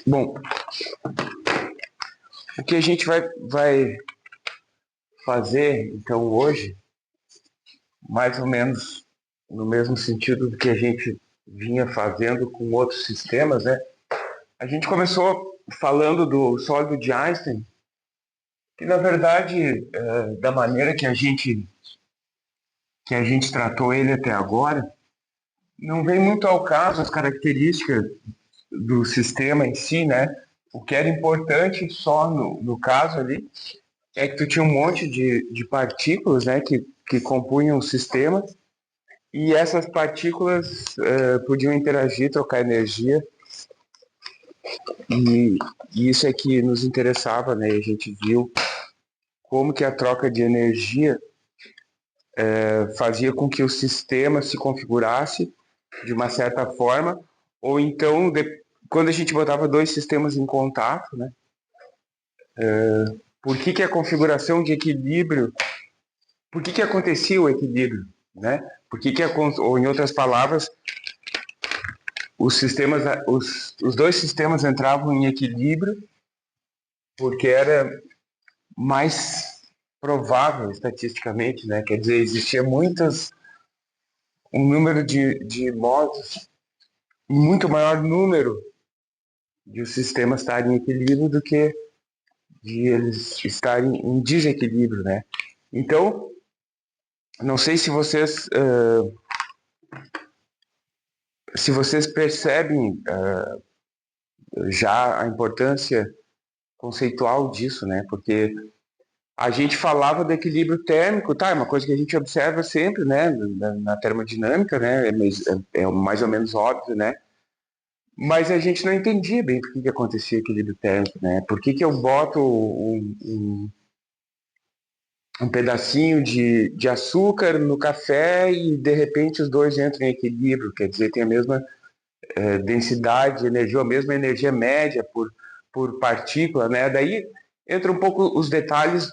Bom, o que a gente vai fazer, então, hoje, mais ou menos no mesmo sentido do que a gente vinha fazendo com outros sistemas, né? A gente começou falando do sólido de Einstein, que na verdade, da maneira que a gente tratou ele até agora, não vem muito ao caso as características do sistema em si, né? O que era importante só no caso ali é que tu tinha um monte de partículas, né, que compunham o sistema, e essas partículas podiam interagir, trocar energia, e, e isso é que nos interessava, né? A gente viu como que a troca de energia fazia com que o sistema se configurasse de uma certa forma, ou então, quando a gente botava dois sistemas em contato, né? Por que a configuração de equilíbrio, por que acontecia o equilíbrio, né? Ou em outras palavras, os dois sistemas entravam em equilíbrio porque era mais provável estatisticamente, né? Quer dizer, existia um número de modos, muito maior número de os sistemas estarem em equilíbrio do que de eles estarem em desequilíbrio, né? Então, não sei se vocês percebem já a importância conceitual disso, né? Porque a gente falava do equilíbrio térmico, tá? É uma coisa que a gente observa sempre, né? Na termodinâmica, né? É mais ou menos óbvio, né? Mas a gente não entendia bem por que acontecia equilíbrio térmico, né? Por que eu boto um pedacinho de açúcar no café e de repente os dois entram em equilíbrio, quer dizer, tem a mesma densidade de energia, a mesma energia média por partícula, né? Daí entra um pouco os detalhes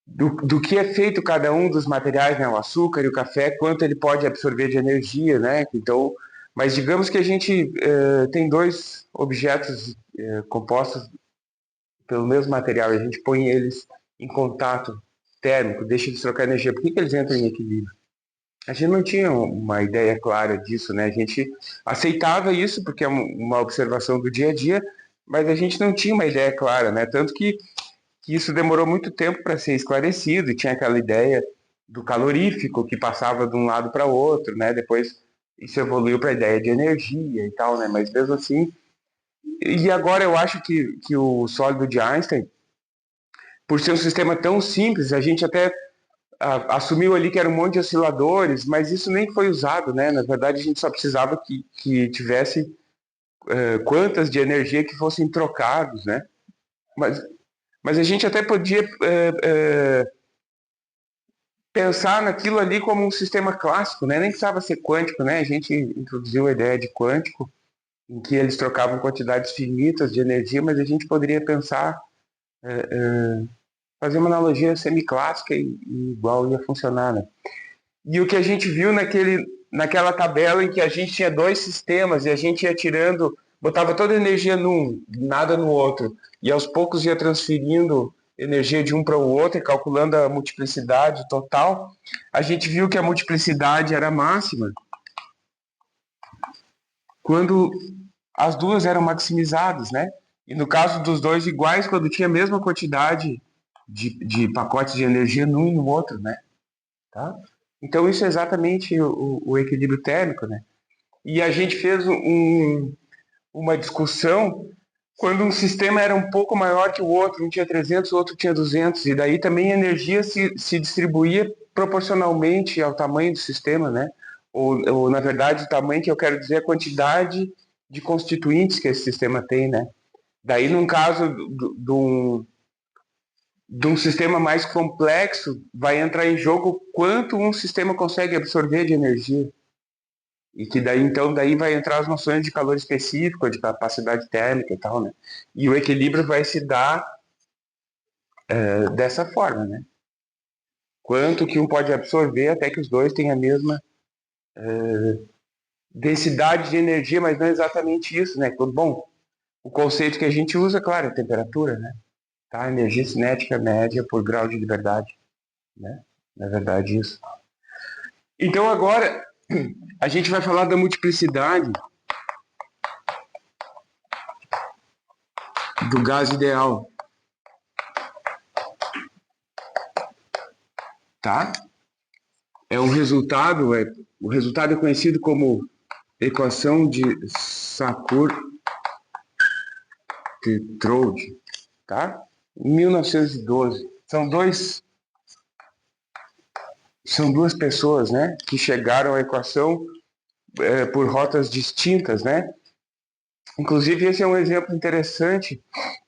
do que é feito cada um dos materiais, né? O açúcar e o café, quanto ele pode absorver de energia, né? Então, mas digamos que a gente tem dois objetos compostos pelo mesmo material e a gente põe eles em contato térmico, deixa eles trocar energia. Por que eles entram em equilíbrio? A gente não tinha uma ideia clara disso, né? A gente aceitava isso porque é uma observação do dia a dia, mas a gente não tinha uma ideia clara, né? Tanto que isso demorou muito tempo para ser esclarecido, e tinha aquela ideia do calorífico que passava de um lado para o outro, né? Depois isso evoluiu para a ideia de energia e tal, né? Mas mesmo assim, e agora eu acho que o sólido de Einstein, por ser um sistema tão simples, a gente até assumiu ali que era um monte de osciladores, mas isso nem foi usado, né? Na verdade, a gente só precisava que tivesse quantas de energia que fossem trocados, né? Mas, mas a gente até podia pensar naquilo ali como um sistema clássico, né? Nem precisava ser quântico, né? A gente introduziu a ideia de quântico, em que eles trocavam quantidades finitas de energia, mas a gente poderia pensar, fazer uma analogia semiclássica e igual ia funcionar, né? E o que a gente viu naquela tabela em que a gente tinha dois sistemas e a gente ia tirando, botava toda a energia num, nada no outro, e aos poucos ia transferindo energia de um para o outro e calculando a multiplicidade total, a gente viu que a multiplicidade era máxima quando as duas eram maximizadas, né? E no caso dos dois iguais, quando tinha a mesma quantidade de pacotes de energia num e no outro, né? Tá? Então isso é exatamente o equilíbrio térmico, né? E a gente fez uma discussão quando um sistema era um pouco maior que o outro, um tinha 300, o outro tinha 200, e daí também a energia se distribuía proporcionalmente ao tamanho do sistema, né? Ou, na verdade, o tamanho que eu quero dizer é a quantidade de constituintes que esse sistema tem, né? Daí, num caso de um sistema mais complexo, vai entrar em jogo quanto um sistema consegue absorver de energia. E que daí, então, daí vai entrar as noções de calor específico, de capacidade térmica e tal, né? E o equilíbrio vai se dar dessa forma, né? Quanto que um pode absorver até que os dois tenham a mesma densidade de energia, mas não é exatamente isso, né? Bom, o conceito que a gente usa, claro, é temperatura, né? Tá? Energia cinética média por grau de liberdade, né? Na verdade, isso. Então, agora, a gente vai falar da multiplicidade do gás ideal, tá? O resultado é conhecido como equação de Sackur-Tetrode, tá? 1912. São duas pessoas, né, que chegaram à equação por rotas distintas, né? Inclusive, esse é um exemplo interessante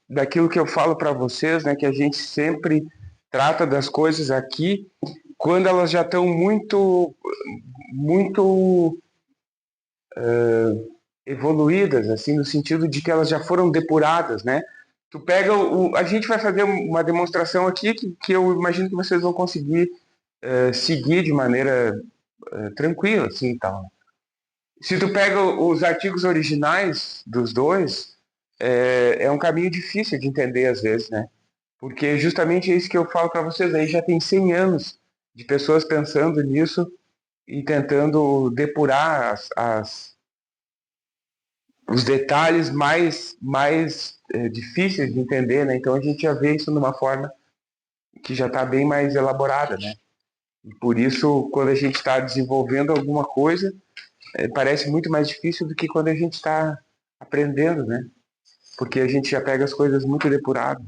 daquilo que eu falo para vocês, né, que a gente sempre trata das coisas aqui quando elas já estão muito evoluídas, assim, no sentido de que elas já foram depuradas, né? Tu pega a gente vai fazer uma demonstração aqui que eu imagino que vocês vão conseguir seguir de maneira tranquila, assim, tal. Se tu pega os artigos originais dos dois, é um caminho difícil de entender às vezes, né? Porque justamente é isso que eu falo para vocês aí, já tem 100 anos de pessoas pensando nisso e tentando depurar os detalhes mais difíceis de entender, né? Então a gente já vê isso numa forma que já está bem mais elaborada, né? E por isso, quando a gente está desenvolvendo alguma coisa, parece muito mais difícil do que quando a gente está aprendendo, né? Porque a gente já pega as coisas muito depuradas.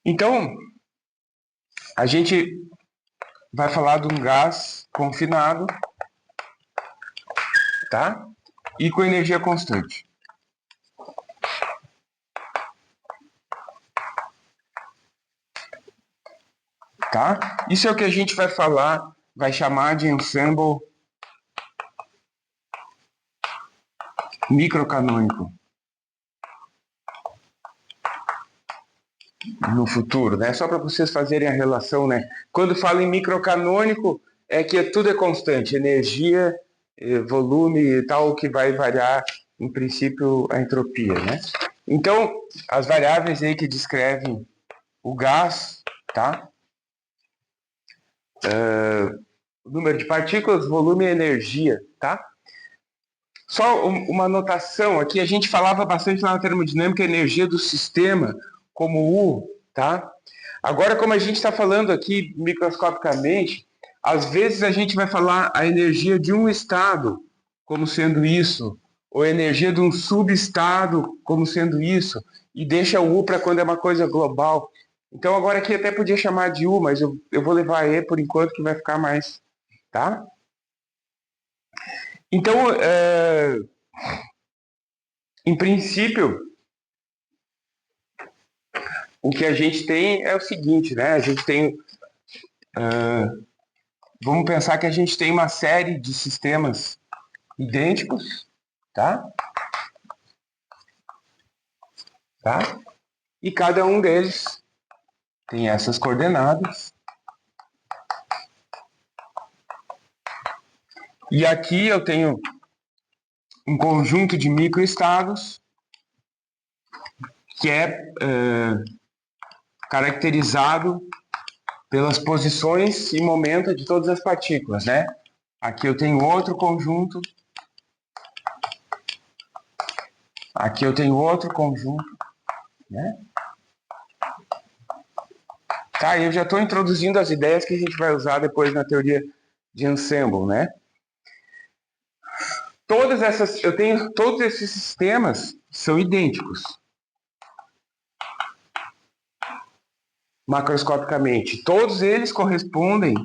Então, a gente vai falar de um gás confinado, tá? E com energia constante. Tá? Isso é o que a gente vai falar, vai chamar de ensemble microcanônico no futuro, né? Só para vocês fazerem a relação, né? Quando falo em microcanônico, é que tudo é constante, energia, volume e tal, que vai variar, em princípio, a entropia, né? Então, as variáveis aí que descrevem o gás, tá? O número de partículas, volume e energia, tá? Só uma anotação aqui, a gente falava bastante lá na termodinâmica energia do sistema como U, tá? Agora, como a gente está falando aqui microscopicamente, às vezes a gente vai falar a energia de um estado como sendo isso, ou a energia de um subestado como sendo isso, e deixa o U para quando é uma coisa global. Então agora aqui até podia chamar de U, mas eu vou levar E por enquanto que vai ficar mais, tá? Então, em princípio, o que a gente tem é o seguinte, né? A gente tem, vamos pensar que a gente tem uma série de sistemas idênticos, tá? Tá? E cada um deles tem essas coordenadas. E aqui eu tenho um conjunto de microestados que é caracterizado pelas posições e momento de todas as partículas, né? Aqui eu tenho outro conjunto. Aqui eu tenho outro conjunto, né? Tá, eu já estou introduzindo as ideias que a gente vai usar depois na teoria de ensemble, né? Todos esses sistemas são idênticos, macroscopicamente. Todos eles correspondem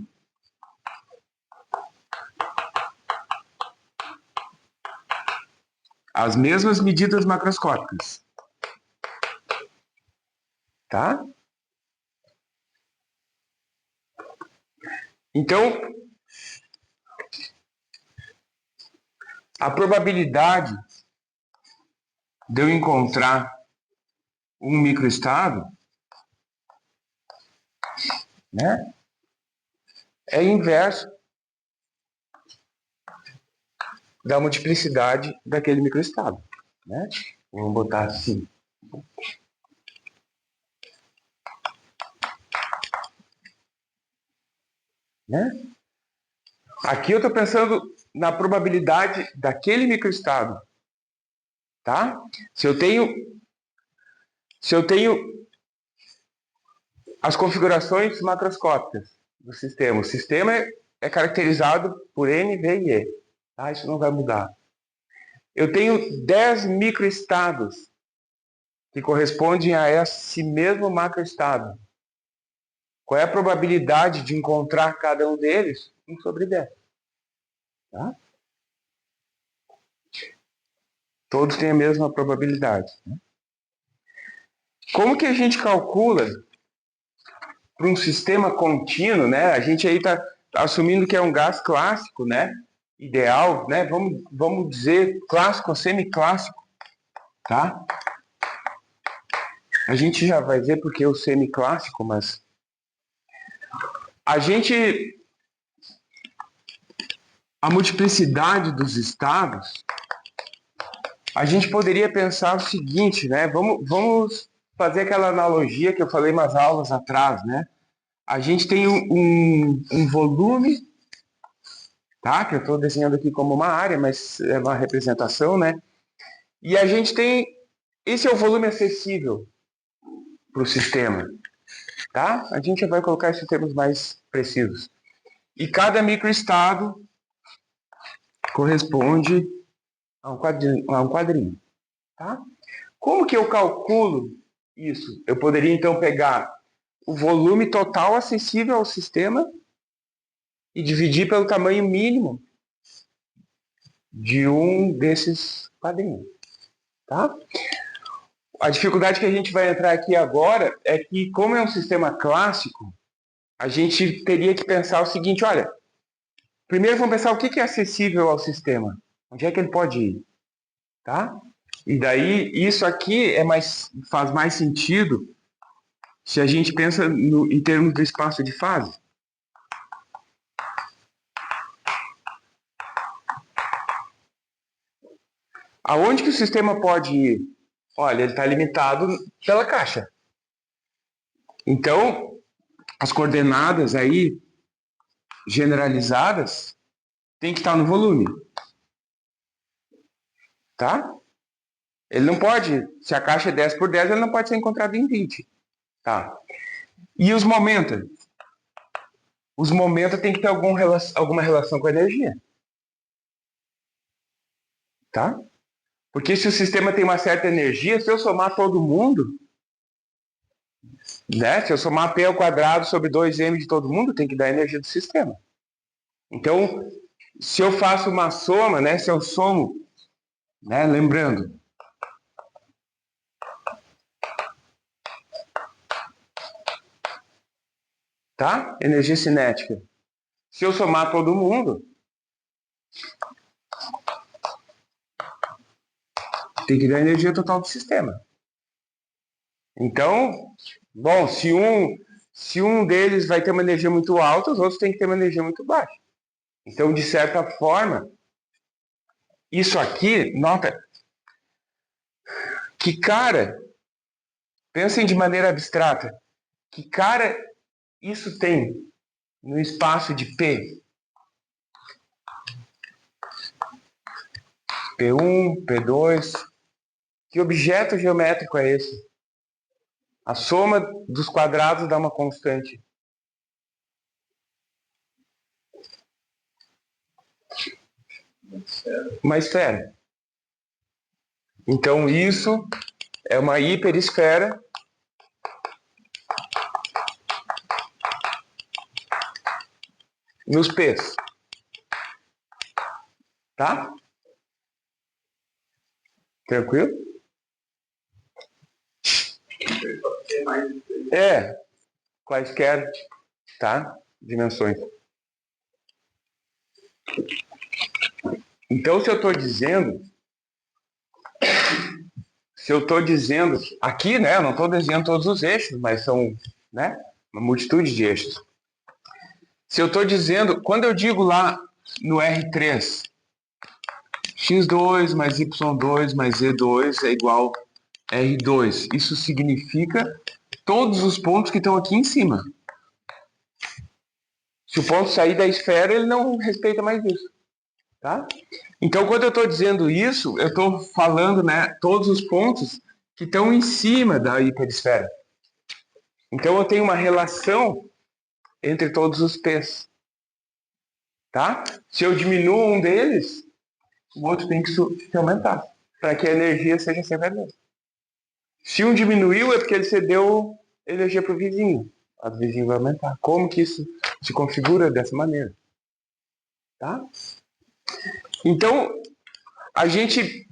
às mesmas medidas macroscópicas, tá? Então, a probabilidade de eu encontrar um microestado, né, é inverso da multiplicidade daquele microestado, né? Vamos botar assim. Né? Aqui eu estou pensando na probabilidade daquele microestado, tá? Se eu tenho as configurações macroscópicas do sistema, o sistema é caracterizado por N, V e E, tá? Isso não vai mudar. Eu tenho 10 microestados que correspondem a esse mesmo macroestado. Qual é a probabilidade de encontrar cada um deles? 1 sobre 10. Tá? Todos têm a mesma probabilidade. Né? Como que a gente calcula para um sistema contínuo, né? A gente aí está assumindo que é um gás clássico, né? Ideal, né? Vamos dizer clássico ou semiclássico, tá? A gente já vai ver porque o semiclássico, mas a multiplicidade dos estados, a gente poderia pensar o seguinte, né? Vamos fazer aquela analogia que eu falei umas aulas atrás, né? A gente tem um volume, tá? Que eu estou desenhando aqui como uma área, mas é uma representação, né? E a gente tem, esse é o volume acessível para o sistema, tá? A gente vai colocar esses termos mais precisos. E cada microestado corresponde a um quadrinho, tá? Como que eu calculo isso? Eu poderia, então, pegar o volume total acessível ao sistema e dividir pelo tamanho mínimo de um desses quadrinhos, tá? A dificuldade que a gente vai entrar aqui agora é que, como é um sistema clássico, a gente teria que pensar o seguinte, olha, primeiro vamos pensar o que é acessível ao sistema, onde é que ele pode ir, tá? E daí, isso aqui faz mais sentido se a gente pensa em termos do espaço de fase. Aonde que o sistema pode ir? Olha, ele está limitado pela caixa. Então, as coordenadas aí generalizadas tem que estar no volume. Tá? Ele não pode, se a caixa é 10 por 10, ele não pode ser encontrado em 20. Tá? E os momenta? Os momenta tem que ter alguma relação com a energia. Tá? Porque se o sistema tem uma certa energia, se eu somar todo mundo, né? Se eu somar P ao quadrado sobre 2m de todo mundo, tem que dar a energia do sistema. Então, se eu faço uma soma, né? Se eu somo, né? Lembrando, tá? Energia cinética. Se eu somar todo mundo, tem que dar a energia total do sistema. Então, bom, se um deles vai ter uma energia muito alta, os outros têm que ter uma energia muito baixa. Então, de certa forma, isso aqui, nota, que cara, pensem de maneira abstrata, que cara isso tem no espaço de P? P1, P2, que objeto geométrico é esse? A soma dos quadrados dá uma constante. Uma esfera. Então, isso é uma hiperesfera nos P's. Tá? Tranquilo? É, quaisquer, tá? Dimensões. Então, se eu estou dizendo, aqui, né, eu não estou desenhando todos os eixos, mas são, né, uma multitude de eixos. Se eu estou dizendo, quando eu digo lá no R3, x2 mais y2 mais z2 é igual a R2. Isso significa todos os pontos que estão aqui em cima. Se o ponto sair da esfera, ele não respeita mais isso. Tá? Então, quando eu estou dizendo isso, eu estou falando, né, todos os pontos que estão em cima da hiperesfera. Então, eu tenho uma relação entre todos os P's. Tá? Se eu diminuo um deles, o outro tem que aumentar, para que a energia seja sempre a mesma. Se um diminuiu, é porque ele cedeu energia para o vizinho. A do vizinho vai aumentar. Como que isso se configura dessa maneira? Tá? Então, a gente...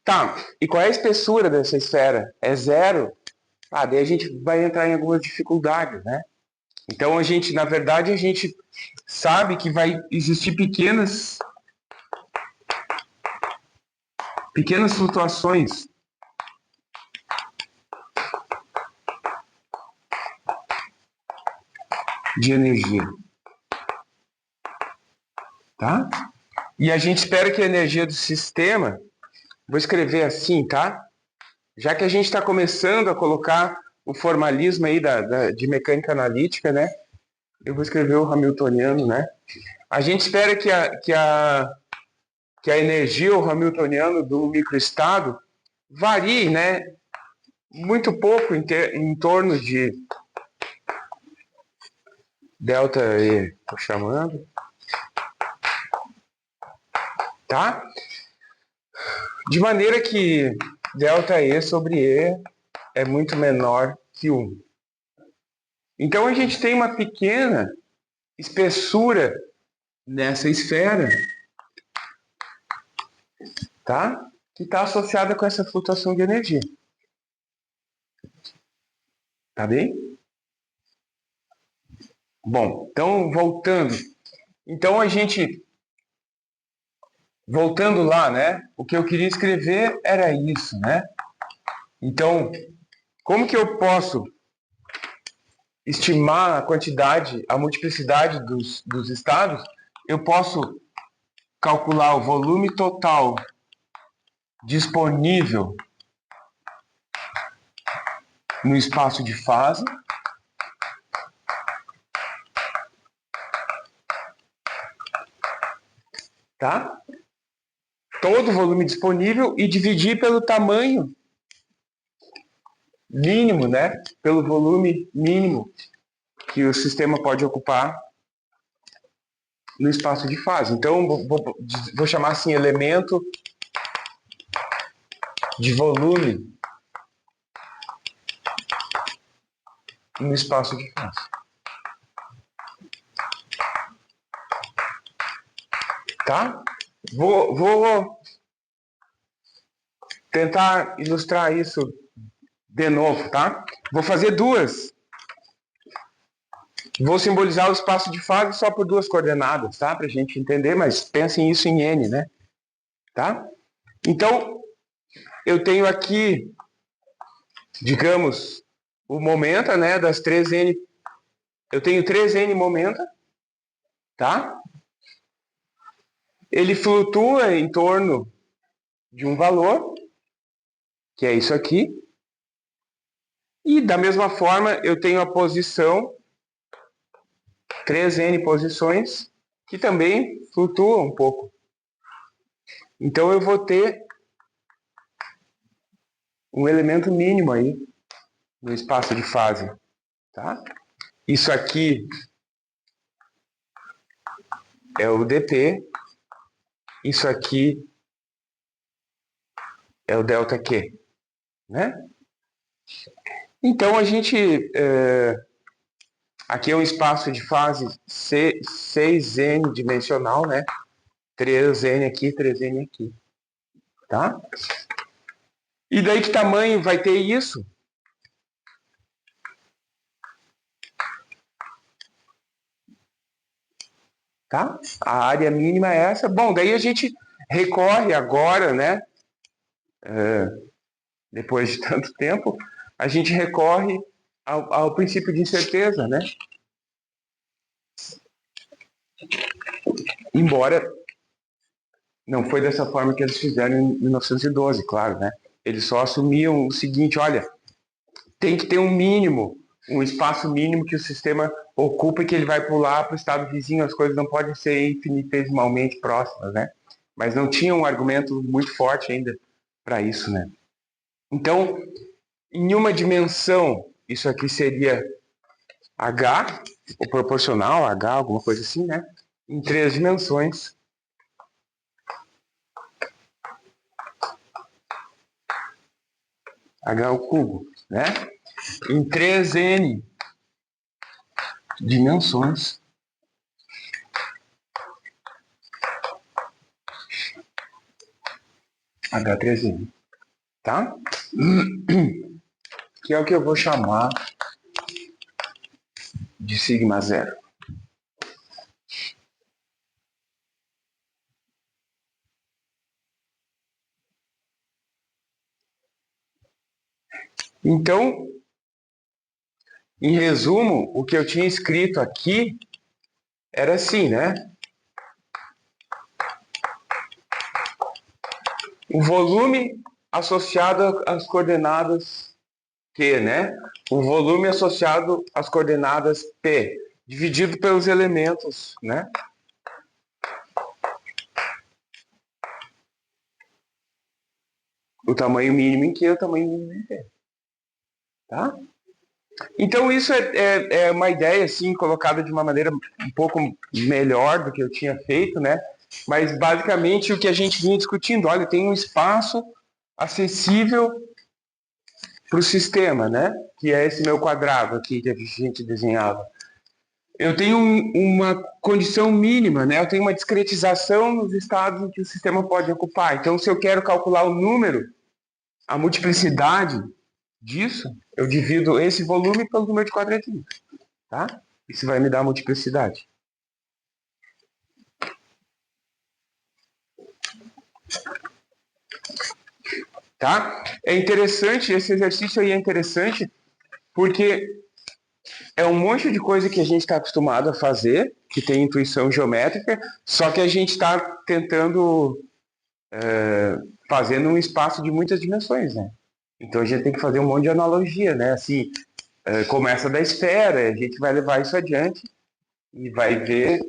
Tá, e qual é a espessura dessa esfera? É 0? Daí a gente vai entrar em algumas dificuldades, né? Então, a gente, na verdade, a gente sabe que vai existir pequenas flutuações de energia. Tá? E a gente espera que a energia do sistema... Vou escrever assim, tá? Já que a gente está começando a colocar o formalismo aí de mecânica analítica, né? Eu vou escrever o hamiltoniano, né? A gente espera que a energia, o hamiltoniano do microestado, varie, né? Muito pouco em torno de delta E, estou chamando. Tá? De maneira que delta E sobre E é muito menor que 1. Então, a gente tem uma pequena espessura nessa esfera, tá? Que está associada com essa flutuação de energia. Tá bem? Bom, então, voltando. Então, voltando lá, né? O que eu queria escrever era isso, né? Então, como que eu posso estimar a quantidade, a multiplicidade dos estados? Eu posso calcular o volume total disponível no espaço de fase, tá? Todo o volume disponível e dividir pelo tamanho mínimo, né? Pelo volume mínimo que o sistema pode ocupar no espaço de fase. Então, vou chamar assim, elemento de volume no espaço de fase. Tá? Vou tentar ilustrar isso de novo, tá? Vou fazer duas. Vou simbolizar o espaço de fase só por duas coordenadas, tá? Pra gente entender, mas pensem isso em N, né? Tá? Então, eu tenho aqui, digamos, o momenta, né? Das 3N. Eu tenho 3N momenta, tá? Ele flutua em torno de um valor, que é isso aqui. E da mesma forma, eu tenho a posição, 3N posições, que também flutuam um pouco. Então eu vou ter um elemento mínimo aí no espaço de fase, tá? Isso aqui é o dp, isso aqui é o ΔQ, né? Então a gente aqui é um espaço de fase 6n dimensional, né? 3n aqui, 3n aqui, tá? E daí que tamanho vai ter isso? Tá? A área mínima é essa. Bom, daí a gente recorre agora, né? Depois de tanto tempo, a gente recorre ao princípio de incerteza, né? Embora Não foi dessa forma que eles fizeram em 1912, claro, né? Eles só assumiam o seguinte, olha, tem que ter um mínimo, um espaço mínimo que o sistema ocupa e que ele vai pular para o estado vizinho, as coisas não podem ser infinitesimalmente próximas, né? Mas não tinha um argumento muito forte ainda para isso, né? Então, em uma dimensão, isso aqui seria H, ou proporcional, H, alguma coisa assim, né? Em 3 dimensões, H ao cubo, né? Em 3N dimensões, H3N, tá? Que é o que eu vou chamar de sigma zero. Então, em resumo, o que eu tinha escrito aqui era assim, né? O volume associado às coordenadas Q, né? O volume associado às coordenadas P, dividido pelos elementos, né? O tamanho mínimo em Q, o tamanho mínimo em P. Tá? Então isso é uma ideia assim colocada de uma maneira um pouco melhor do que eu tinha feito, né? Mas basicamente o que a gente vinha discutindo, olha, tem um espaço acessível para o sistema, né? Que é esse meu quadrado aqui que a gente desenhava. Eu tenho uma condição mínima, né? Eu tenho uma discretização nos estados em que o sistema pode ocupar. Então, se eu quero calcular o número, a multiplicidade disso, eu divido esse volume pelo número de quadradinhos, tá? Isso vai me dar a multiplicidade. Tá? É interessante, esse exercício aí é interessante, porque é um monte de coisa que a gente está acostumado a fazer, que tem intuição geométrica, só que a gente está tentando fazer num espaço de muitas dimensões, né? Então a gente tem que fazer um monte de analogia, né? Assim, começa da esfera, a gente vai levar isso adiante e vai ver,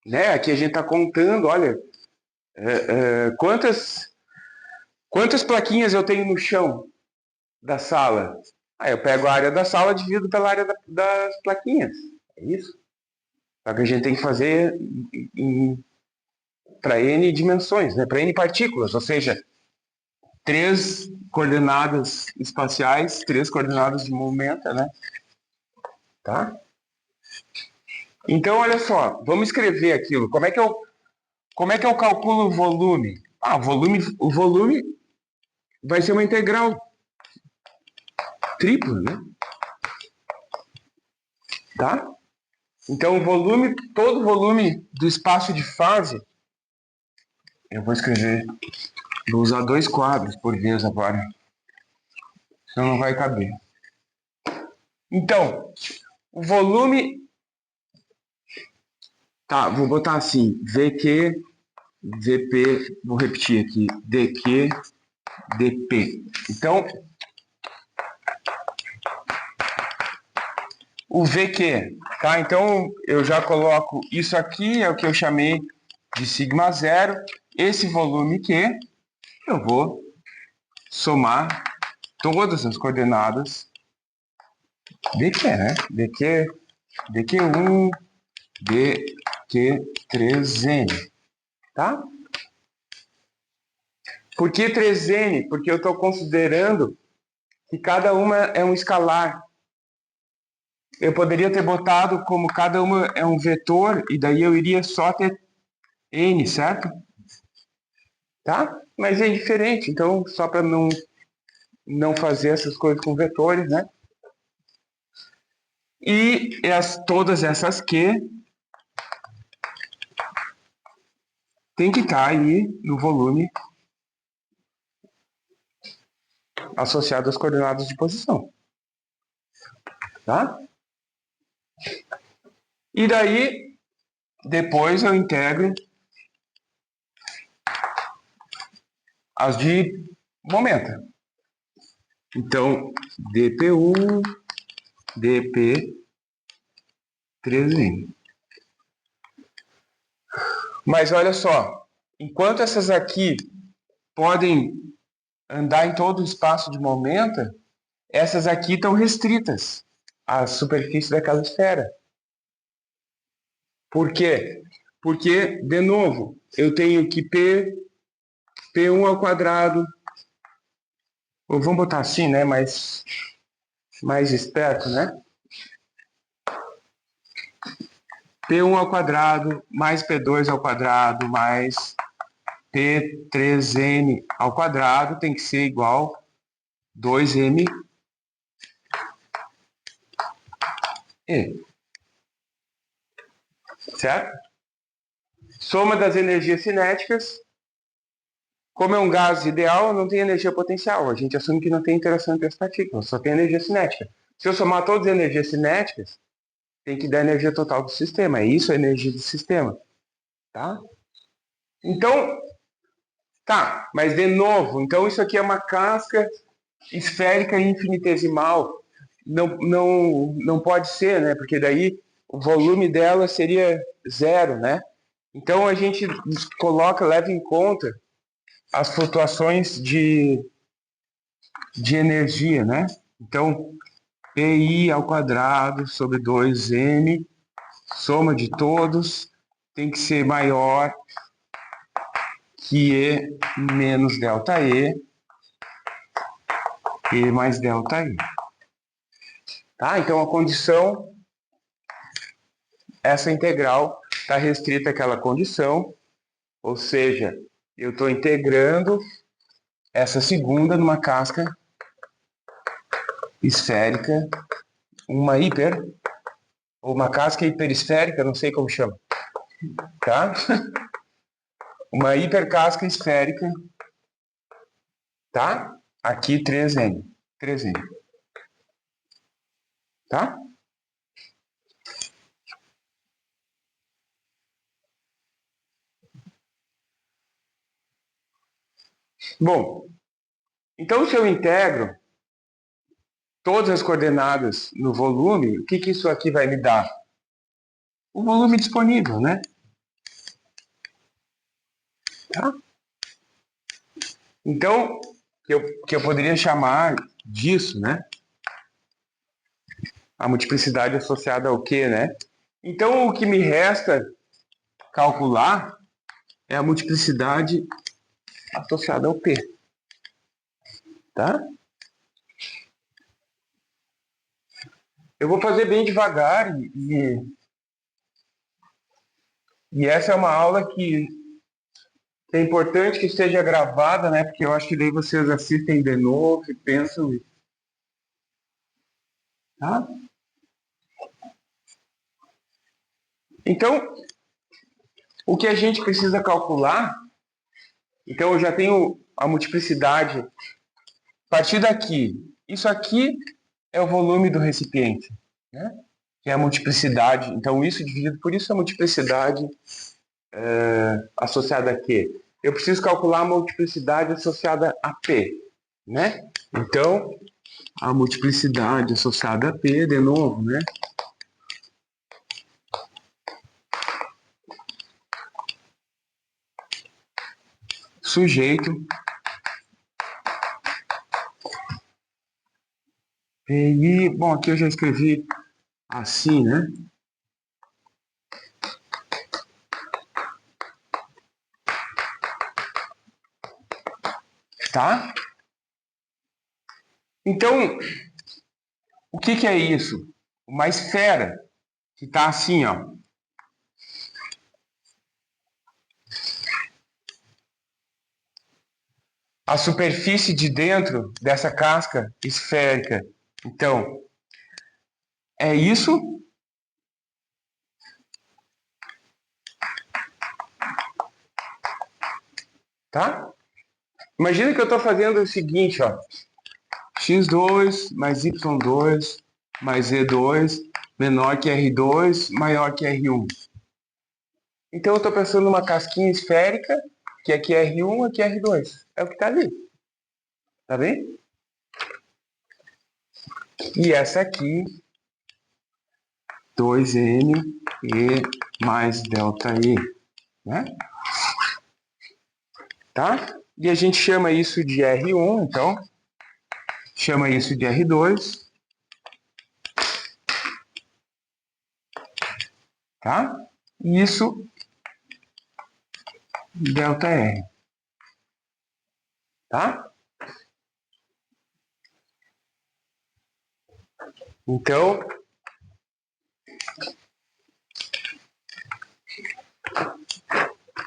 né? Aqui a gente está contando, olha, quantas plaquinhas eu tenho no chão da sala. Aí eu pego a área da sala e divido pela área das plaquinhas. É isso. Só que a gente tem que fazer para N dimensões, né? Para N partículas, ou seja, 3 coordenadas espaciais, 3 coordenadas de momento, né? Tá? Então, olha só, vamos escrever aquilo. Como é que eu calculo o volume? O volume vai ser uma integral tripla, né? Tá? Então, todo volume do espaço de fase, eu vou escrever, vou usar 2 quadros por vez agora, senão não vai caber. Então, o volume, tá, vou botar assim, VQ, VP, vou repetir aqui, DQ, DP. Então, o VQ, tá? Então, eu já coloco isso aqui, é o que eu chamei de sigma zero. Esse volume Q, eu vou somar todas as coordenadas DQ, né? DQ1, DQ3N, tá? Por que 3N? Porque eu estou considerando que cada uma é um escalar. Eu poderia ter botado como cada uma é um vetor, e daí eu iria só ter N, certo? Tá? Mas é diferente, então só para não fazer essas coisas com vetores, né? E todas essas Q tem que estar aí no volume associado às coordenadas de posição. Tá? E daí, depois eu integro as de momento. Então, dp1, dp3n. Mas olha só, enquanto essas aqui podem andar em todo o espaço de momento, essas aqui estão restritas à superfície daquela esfera. Por quê? Porque, de novo, eu tenho que P1 ao quadrado, ou vamos botar assim, né, mais esperto, né? P1 ao quadrado mais P2 ao quadrado mais P3n ao quadrado tem que ser igual 2m E. Certo? Soma das energias cinéticas. Como é um gás ideal, não tem energia potencial. A gente assume que não tem interação entre as partículas, só tem energia cinética. Se eu somar todas as energias cinéticas, tem que dar a energia total do sistema. É isso a energia do sistema. Tá? Então, tá, mas de novo, então isso aqui é uma casca esférica infinitesimal. Não pode ser, né? Porque daí o volume dela seria zero, né? Então a gente leva em conta as flutuações de energia, né? Então, PI ao quadrado sobre 2M, soma de todos, tem que ser maior que E menos delta E mais delta E. Tá? Então, a condição, essa integral está restrita àquela condição, ou seja, eu estou integrando essa segunda numa casca esférica, uma ou uma casca hiperesférica, não sei como chama, tá? Uma hipercasca esférica, tá? Aqui 3N, tá? Bom, então se eu integro todas as coordenadas no volume, o que isso aqui vai me dar? O volume disponível, né? Tá? Então, que eu poderia chamar disso, né? A multiplicidade associada ao quê, né? Então, o que me resta calcular é a multiplicidade associada ao P. Tá? Eu vou fazer bem devagar e essa é uma aula que é importante que esteja gravada, né? Porque eu acho que daí vocês assistem de novo e pensam. Tá? Então, o que a gente precisa calcular, então eu já tenho a multiplicidade a partir daqui. Isso aqui é o volume do recipiente, né? Que é a multiplicidade. Então, isso dividido por isso é a multiplicidade associada a quê? Eu preciso calcular a multiplicidade associada a P, né? Então, a multiplicidade associada a P, de novo, né? Sujeito PI, bom, aqui eu já escrevi assim, né? Tá? Então, o que é isso? Uma esfera que está assim, ó. A superfície de dentro dessa casca esférica. Então, é isso. Tá? Imagina que eu estou fazendo o seguinte, ó. x2 mais y2 mais z2 menor que r2 maior que r1. Então, eu estou pensando numa casquinha esférica que aqui é R1, aqui é R2. É o que está ali. Tá bem? E essa aqui, 2N E mais ΔE, né? Tá? E a gente chama isso de R1, então, chama isso de R2, tá? E isso, ΔR, tá? Então,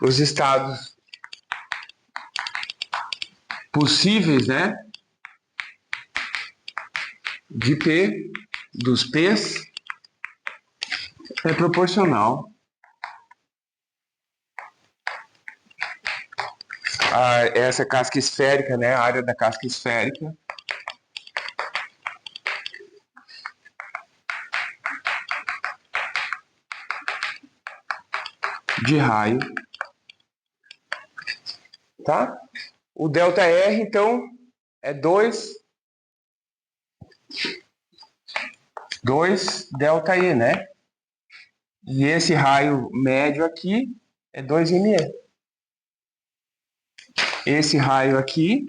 os estados possíveis, né, de P, dos P's, é proporcional a essa casca esférica, né, a área da casca esférica, de raio, tá? O ΔR, então, é 2 ΔE, né? E esse raio médio aqui é 2ME. Esse raio aqui,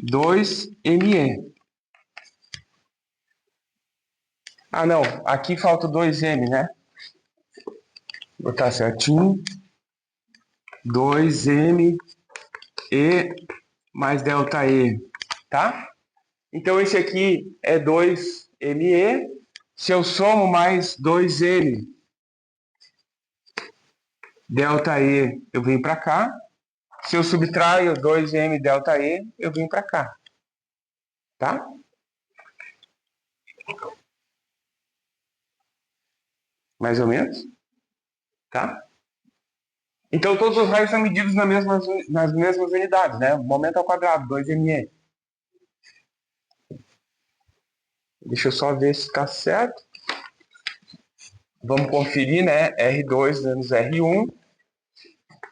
2ME. Ah, não, aqui falta 2M, né? Vou botar certinho. 2ME mais ΔE, tá? Então esse aqui é 2ME. Se eu somo mais 2M ΔE, eu venho para cá. Se eu subtraio 2M ΔE, eu venho para cá. Tá? Mais ou menos? Tá? Então todos os raios são medidos nas mesmas unidades, né? Momento ao quadrado, 2ME. Deixa eu só ver se está certo. Vamos conferir, né? R2 menos R1.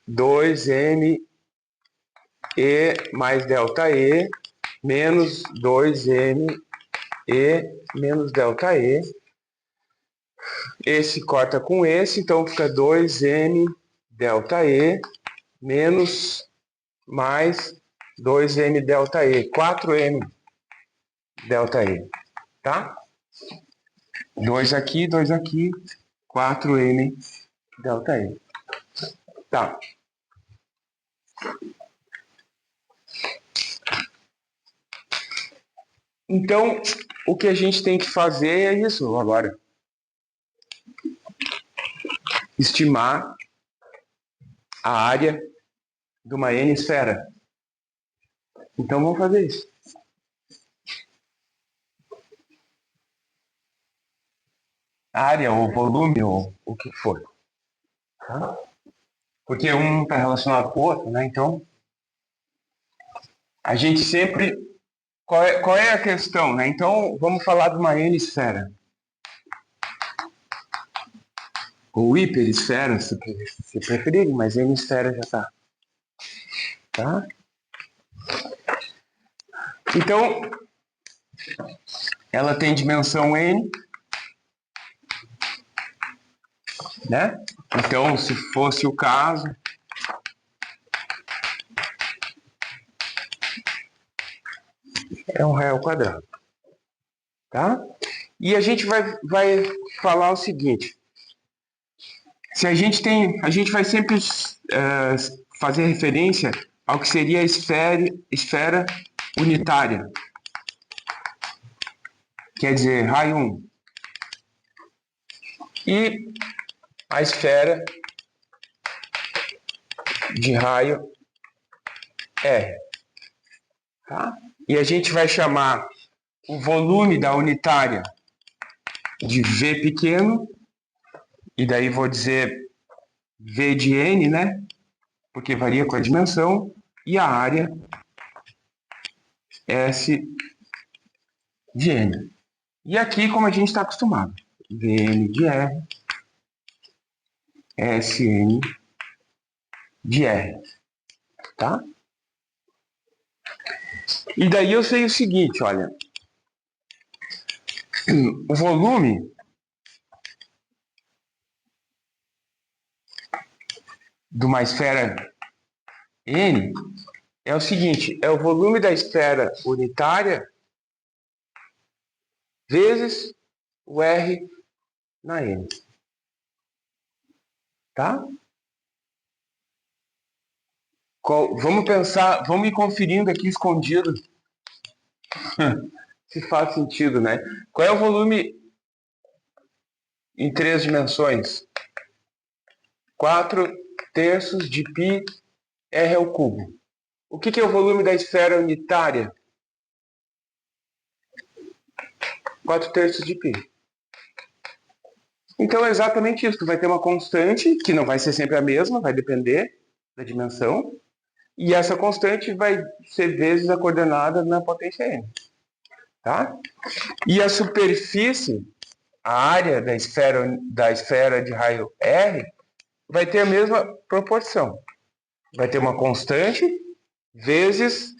2ME mais ΔE menos 2ME menos ΔE. Esse corta com esse, então fica 2M ΔE menos mais 2M ΔE, 4M ΔE, tá? 2 aqui, 4M ΔE. Tá. Então, o que a gente tem que fazer é isso agora. Estimar a área de uma N-esfera. Então, vamos fazer isso. Área ou volume ou o que for. Tá? Porque um está relacionado com o outro, né? Então, a gente sempre... Qual é a questão, né? Então, vamos falar de uma N-esfera. Ou hiperesfera, se preferirem, mas N-esfera já está. Tá? Então, ela tem dimensão N, né? Então, se fosse o caso, é um raio ao quadrado, tá? E a gente vai falar o seguinte: se a gente vai sempre fazer referência ao que seria a esfera unitária, quer dizer, raio 1, e a esfera de raio R, tá? E a gente vai chamar o volume da unitária de V pequeno, e daí vou dizer V de N, né? Porque varia com a dimensão, e a área S de N. E aqui, como a gente está acostumado, Vn de R, Sn de R. tá? E daí eu sei o seguinte, olha, o volume de uma esfera N é o seguinte, é o volume da esfera unitária vezes o R na N, tá? Vamos pensar, vamos ir conferindo aqui escondido se faz sentido, né? Qual é o volume em 3 dimensões? 4/3 de π R ao cubo. O que é o volume da esfera unitária? 4/3 de π. Então é exatamente isso. Tu vai ter uma constante, que não vai ser sempre a mesma, vai depender da dimensão. E essa constante vai ser vezes a coordenada na potência n. Tá? E a superfície, a área da esfera de raio R, vai ter a mesma proporção. Vai ter uma constante vezes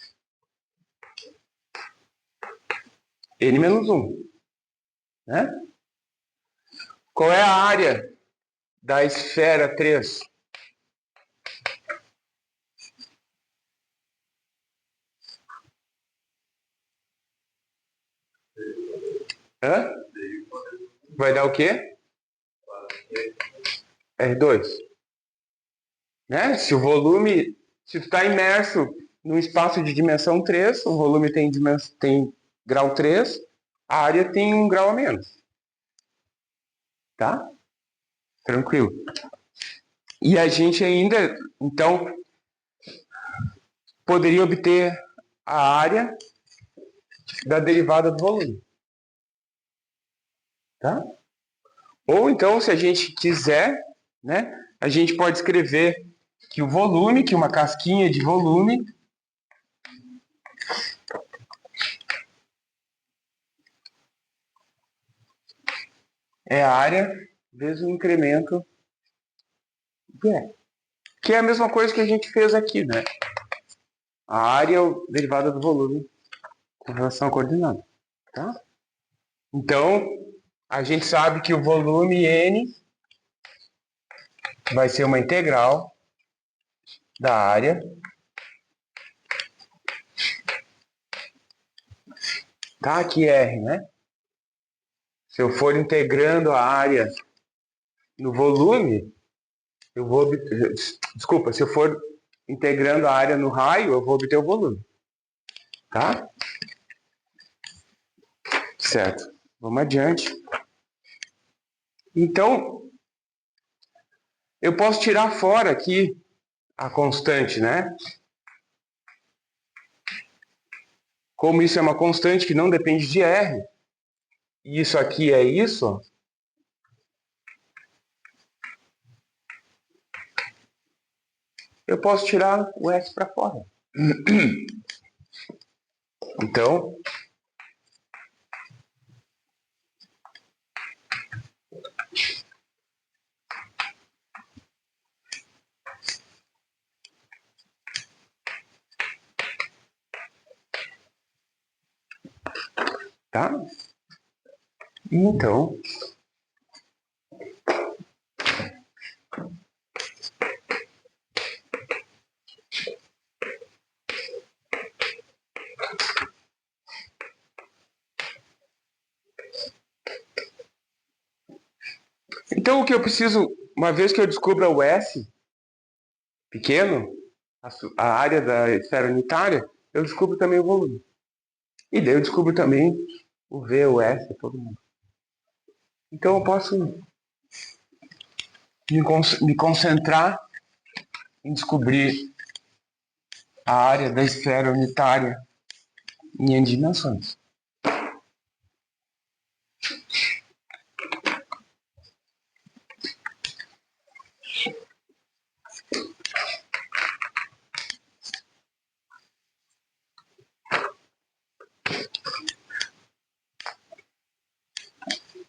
n menos 1. Né? Qual é a área da esfera 3? Hã? Vai dar o quê? R2. Né? Se tu está imerso num espaço de dimensão 3, o volume tem grau 3, a área tem 1 grau a menos. Tá? Tranquilo. E a gente ainda, então, poderia obter a área da derivada do volume. Tá? Ou então, se a gente quiser, né, a gente pode escrever que o volume, que uma casquinha de volume é a área vezes o incremento de R. Que é a mesma coisa que a gente fez aqui, né? A área é a derivada do volume com relação à coordenada. Tá? Então, a gente sabe que o volume N vai ser uma integral da área tá aqui R, né? Se eu for integrando a área no volume, eu vou obter... Desculpa, se eu for integrando a área no raio, eu vou obter o volume. Tá? Certo. Vamos adiante. Então, eu posso tirar fora aqui a constante, né? Como isso é uma constante que não depende de R, e isso aqui é isso, eu posso tirar o S para fora. Então, tá? Então, o que eu preciso, uma vez que eu descubra o S pequeno, a área da esfera unitária, eu descubro também o volume. E daí eu descubro também o V, o S, todo mundo. Então eu posso me concentrar em descobrir a área da esfera unitária em N dimensões.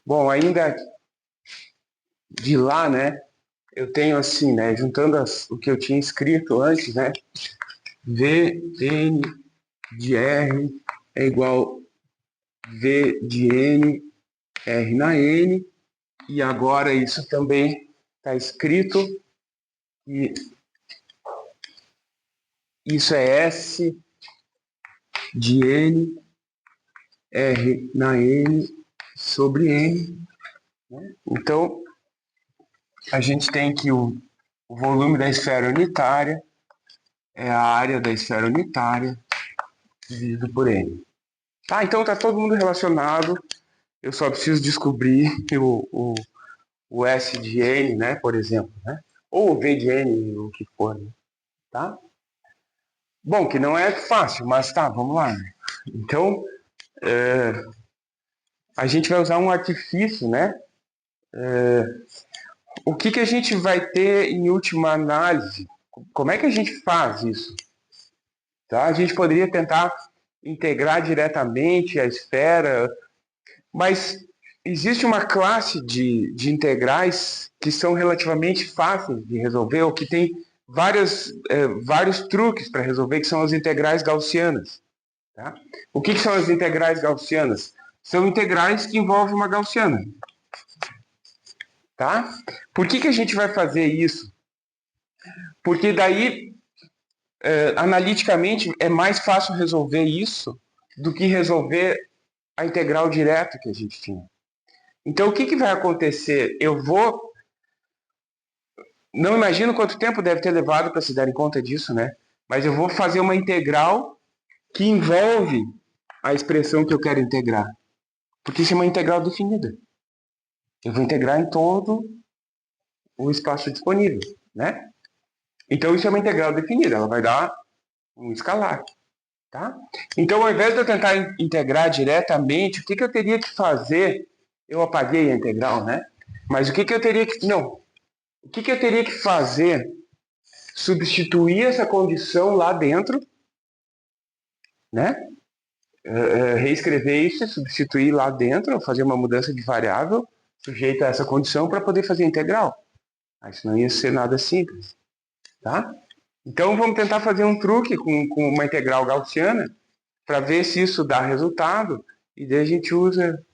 Bom, ainda de lá, né, eu tenho assim, né, juntando o que eu tinha escrito antes, né, Vn de R é igual V de N, R na N, e agora isso também está escrito, e isso é S de N, R na N sobre N. Então, a gente tem que o volume da esfera unitária é a área da esfera unitária dividido por N. Tá, então está todo mundo relacionado. Eu só preciso descobrir o S de N, né, por exemplo, né? Ou o V de N, o que for, né? Tá? Bom, que não é fácil, mas tá, vamos lá. Então, a gente vai usar um artifício, né? O que a gente vai ter em última análise? Como é que a gente faz isso? Tá? A gente poderia tentar integrar diretamente a esfera, mas existe uma classe de integrais que são relativamente fáceis de resolver, ou que tem vários truques para resolver, que são as integrais gaussianas. Tá? O que são as integrais gaussianas? São integrais que envolvem uma gaussiana. Tá? Por que a gente vai fazer isso? Porque daí, analiticamente, é mais fácil resolver isso do que resolver a integral direta que a gente tinha. Então, o que vai acontecer? Não imagino quanto tempo deve ter levado para se darem conta disso, né? Mas eu vou fazer uma integral que envolve a expressão que eu quero integrar. Porque isso é uma integral definida. Eu vou integrar em todo o espaço disponível, né? Então, isso é uma integral definida. Ela vai dar um escalar, tá? Então, ao invés de eu tentar integrar diretamente, o que eu teria que fazer? Eu apaguei a integral, né? Mas o que eu teria que... Não. O que eu teria que fazer? Substituir essa condição lá dentro, né? Reescrever isso, substituir lá dentro, fazer uma mudança de variável sujeita a essa condição para poder fazer a integral. Isso não ia ser nada simples, tá? Então vamos tentar fazer um truque com uma integral gaussiana para ver se isso dá resultado, e daí a gente usa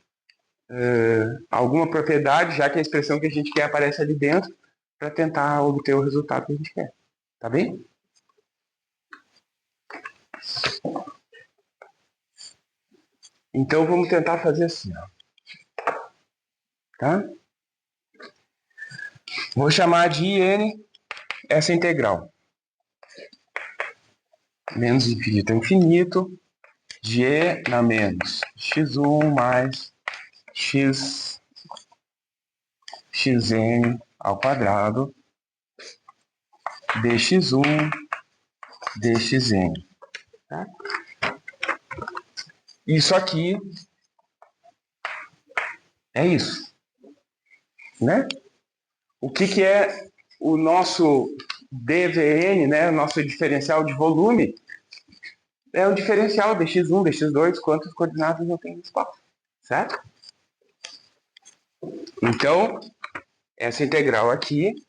alguma propriedade, já que a expressão que a gente quer aparece ali dentro, para tentar obter o resultado que a gente quer. Tá bem? Então vamos tentar fazer assim, ó. Tá? Vou chamar de IN essa integral. Menos infinito a infinito, de E na menos x1 mais xn ao quadrado dx1 dxn. Tá? Isso aqui é isso, né? O que é o nosso dVn, né? O nosso diferencial de volume é o diferencial dx1, dx2, quantas coordenadas eu tenho no espaço, certo? Então, essa integral aqui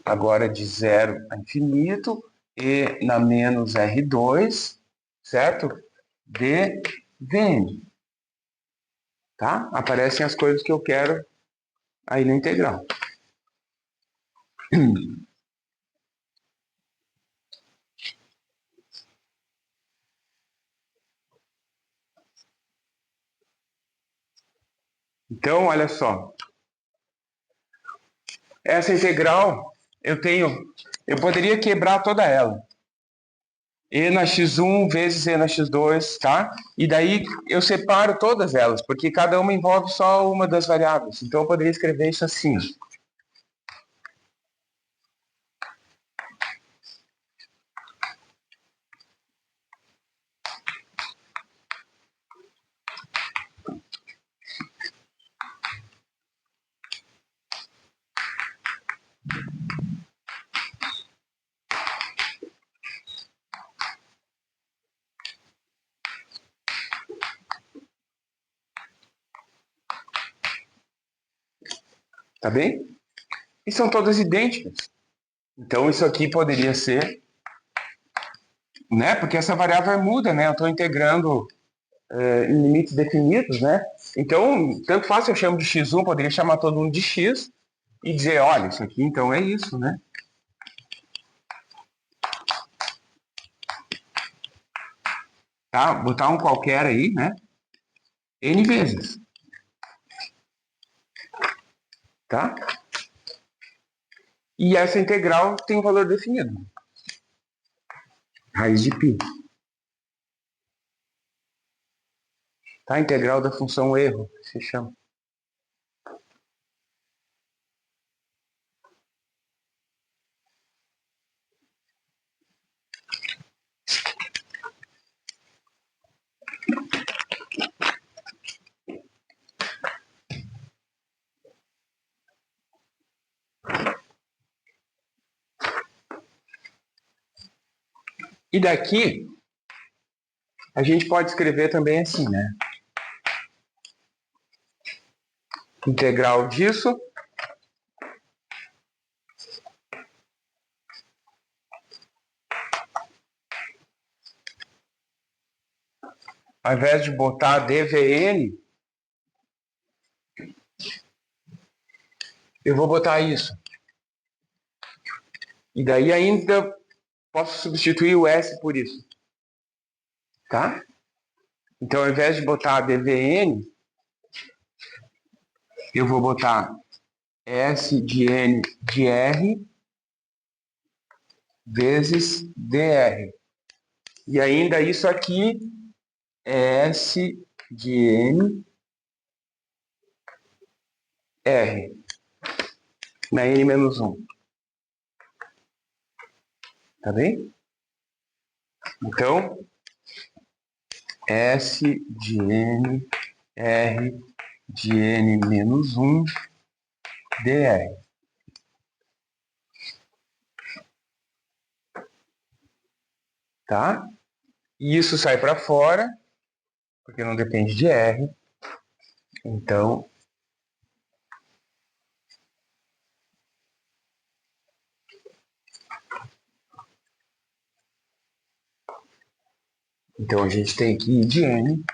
agora de 0 a infinito, e na menos R2, certo? dVn. Tá? Aparecem as coisas que eu quero aí na integral. Então, olha só. Essa integral, eu poderia quebrar toda ela. E na x1 vezes E na x2, tá? E daí eu separo todas elas, porque cada uma envolve só uma das variáveis. Então eu poderia escrever isso assim. Tá bem? e são todas idênticas. Então, isso aqui poderia ser, né? Porque essa variável muda, né? Eu estou integrando em limites definidos, né? Então, tanto faz se eu chamo de x1, poderia chamar todo mundo de x e dizer, olha, isso aqui então é isso, né? Tá? Botar um qualquer aí, né? N vezes. Tá? E essa integral tem um valor definido. Raiz de π. Tá? A integral da função erro, se chama. E daqui, a gente pode escrever também assim, né? Integral disso ao invés de botar dvn, eu vou botar isso. E daí ainda posso substituir o S por isso. Tá? Então, ao invés de botar dvn, eu vou botar S de N de R vezes dr. E ainda isso aqui é S de N R na N menos 1. Tá bem? Então, S de N R de N menos 1 dr. Tá? E isso sai para fora, porque não depende de R. Então, a gente tem aqui I de N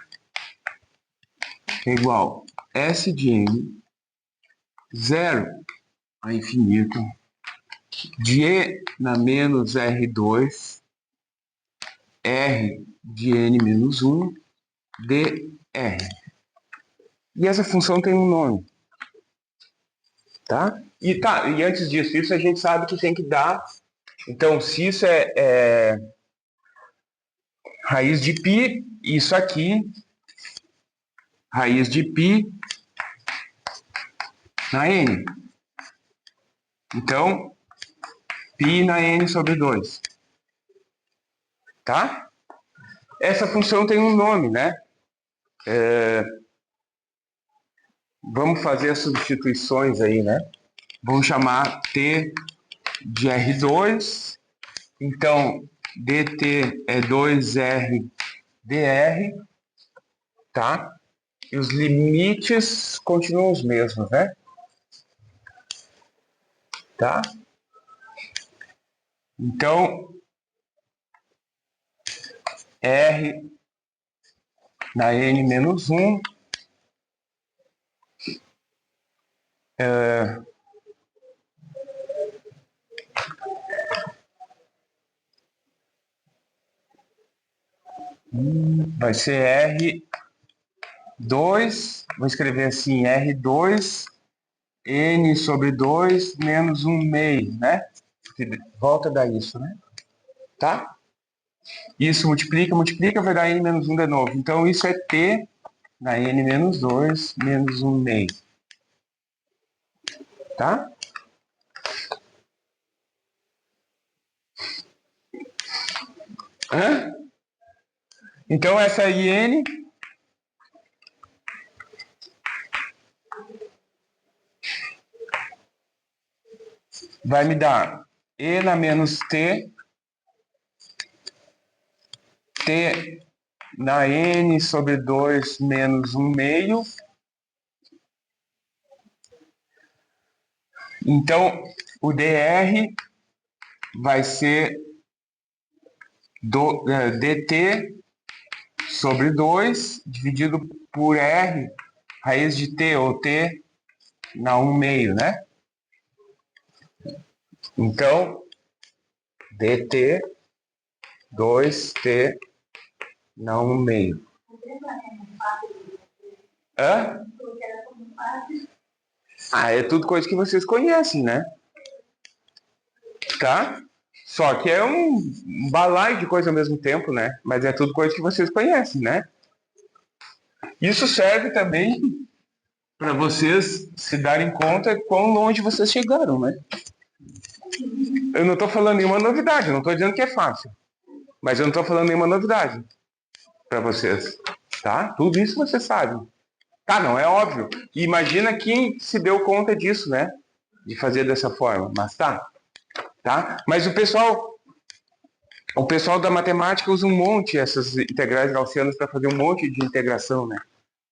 é igual S de N 0 a infinito de E na menos R2 R de N menos 1 dr. E essa função tem um nome, tá? E antes disso, isso a gente sabe que tem que dar. Então, se isso é raiz de π, isso aqui, raiz de π na n. Então, π na n sobre 2. Tá? Essa função tem um nome, né? Vamos fazer as substituições aí, né? Vamos chamar t de R2. Então, dt é 2R dr, tá? E os limites continuam os mesmos, né? Tá? Então, R na N menos 1 vai ser R2, vou escrever assim, R2 N sobre 2 menos 1 meio, né? Volta a dar isso, né? Tá? Isso multiplica, vai dar N menos 1 de novo. Então, isso é T na N menos 2 menos 1 meio. Tá? Hã? Então, essa IN vai me dar E na menos T, T na N sobre 2 menos 1 meio, Então, o dr vai ser dt sobre 2 dividido por r, raiz de t, ou t na 1 meio, né? Então, dt 2t na 1 meio. Hã? É tudo coisa que vocês conhecem, né? Tá? Só que é um balaio de coisa ao mesmo tempo, né? Mas é tudo coisa que vocês conhecem, né? Isso serve também para vocês se darem conta quão longe vocês chegaram, né? Eu não estou falando nenhuma novidade, eu não estou dizendo que é fácil. Mas eu não estou falando nenhuma novidade para vocês, tá? Tudo isso vocês sabem. Tá, não é óbvio. E imagina quem se deu conta disso, né? De fazer dessa forma. Mas tá. Mas o pessoal da matemática usa um monte essas integrais gaussianas para fazer um monte de integração, né?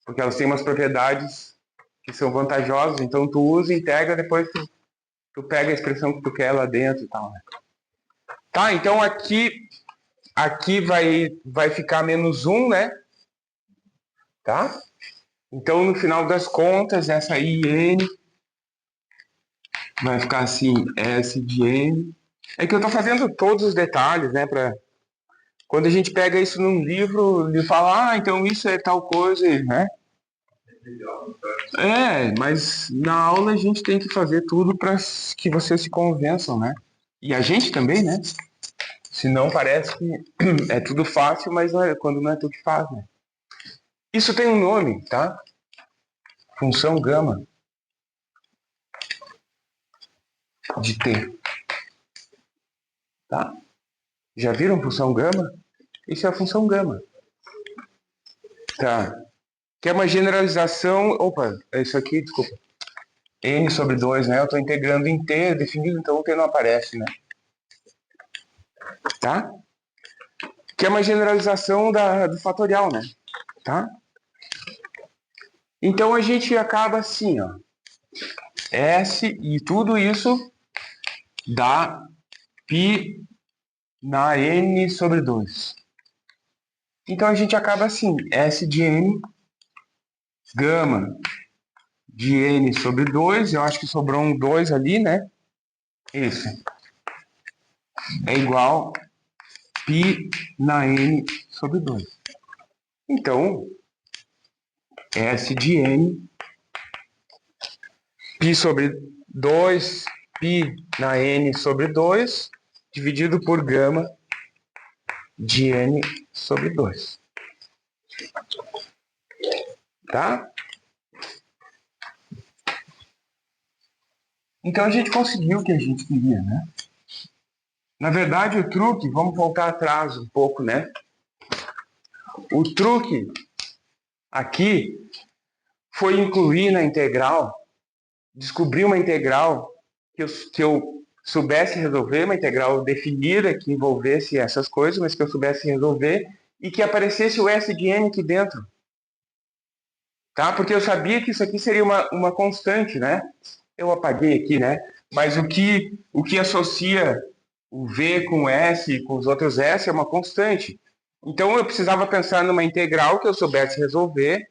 Porque elas têm umas propriedades que são vantajosas, então tu usa, integra, depois tu pega a expressão que tu quer lá dentro e tal, né? Tá, então aqui vai ficar menos 1, né? Tá? Então, no final das contas, essa IN vai ficar assim, S de N. É que eu tô fazendo todos os detalhes, né? Quando a gente pega isso num livro, ele fala, então isso é tal coisa, né? Mas na aula a gente tem que fazer tudo para que vocês se convençam, né? E a gente também, né? Senão parece que é tudo fácil, mas quando não é tudo que faz, né? Isso tem um nome, tá? Função gama de t, tá? Já viram função gama? Isso é a função gama. Tá. Que é uma generalização... Opa, é isso aqui, desculpa. N sobre 2, né? Eu estou integrando em t definido, então o t não aparece, né? Tá? Que é uma generalização do fatorial, né? Tá? Então a gente acaba assim, ó. S e tudo isso dá π na N sobre 2. Então a gente acaba assim, S de N, gama de N sobre 2, eu acho que sobrou um 2 ali, né? Isso. É igual π na N sobre 2. Então, S de N, π sobre 2, π na N sobre 2, dividido por gama de N sobre 2. Tá? Então a gente conseguiu o que a gente queria, né? Na verdade, o truque, vamos voltar atrás um pouco, né? O truque aqui foi incluir na integral, descobrir uma integral que eu soubesse resolver, uma integral definida que envolvesse essas coisas, mas que eu soubesse resolver e que aparecesse o S de n aqui dentro. Tá? Porque eu sabia que isso aqui seria uma constante, né? Eu apaguei aqui, né? Mas o que associa o V com o S, com os outros S, é uma constante. Então eu precisava pensar numa integral que eu soubesse resolver,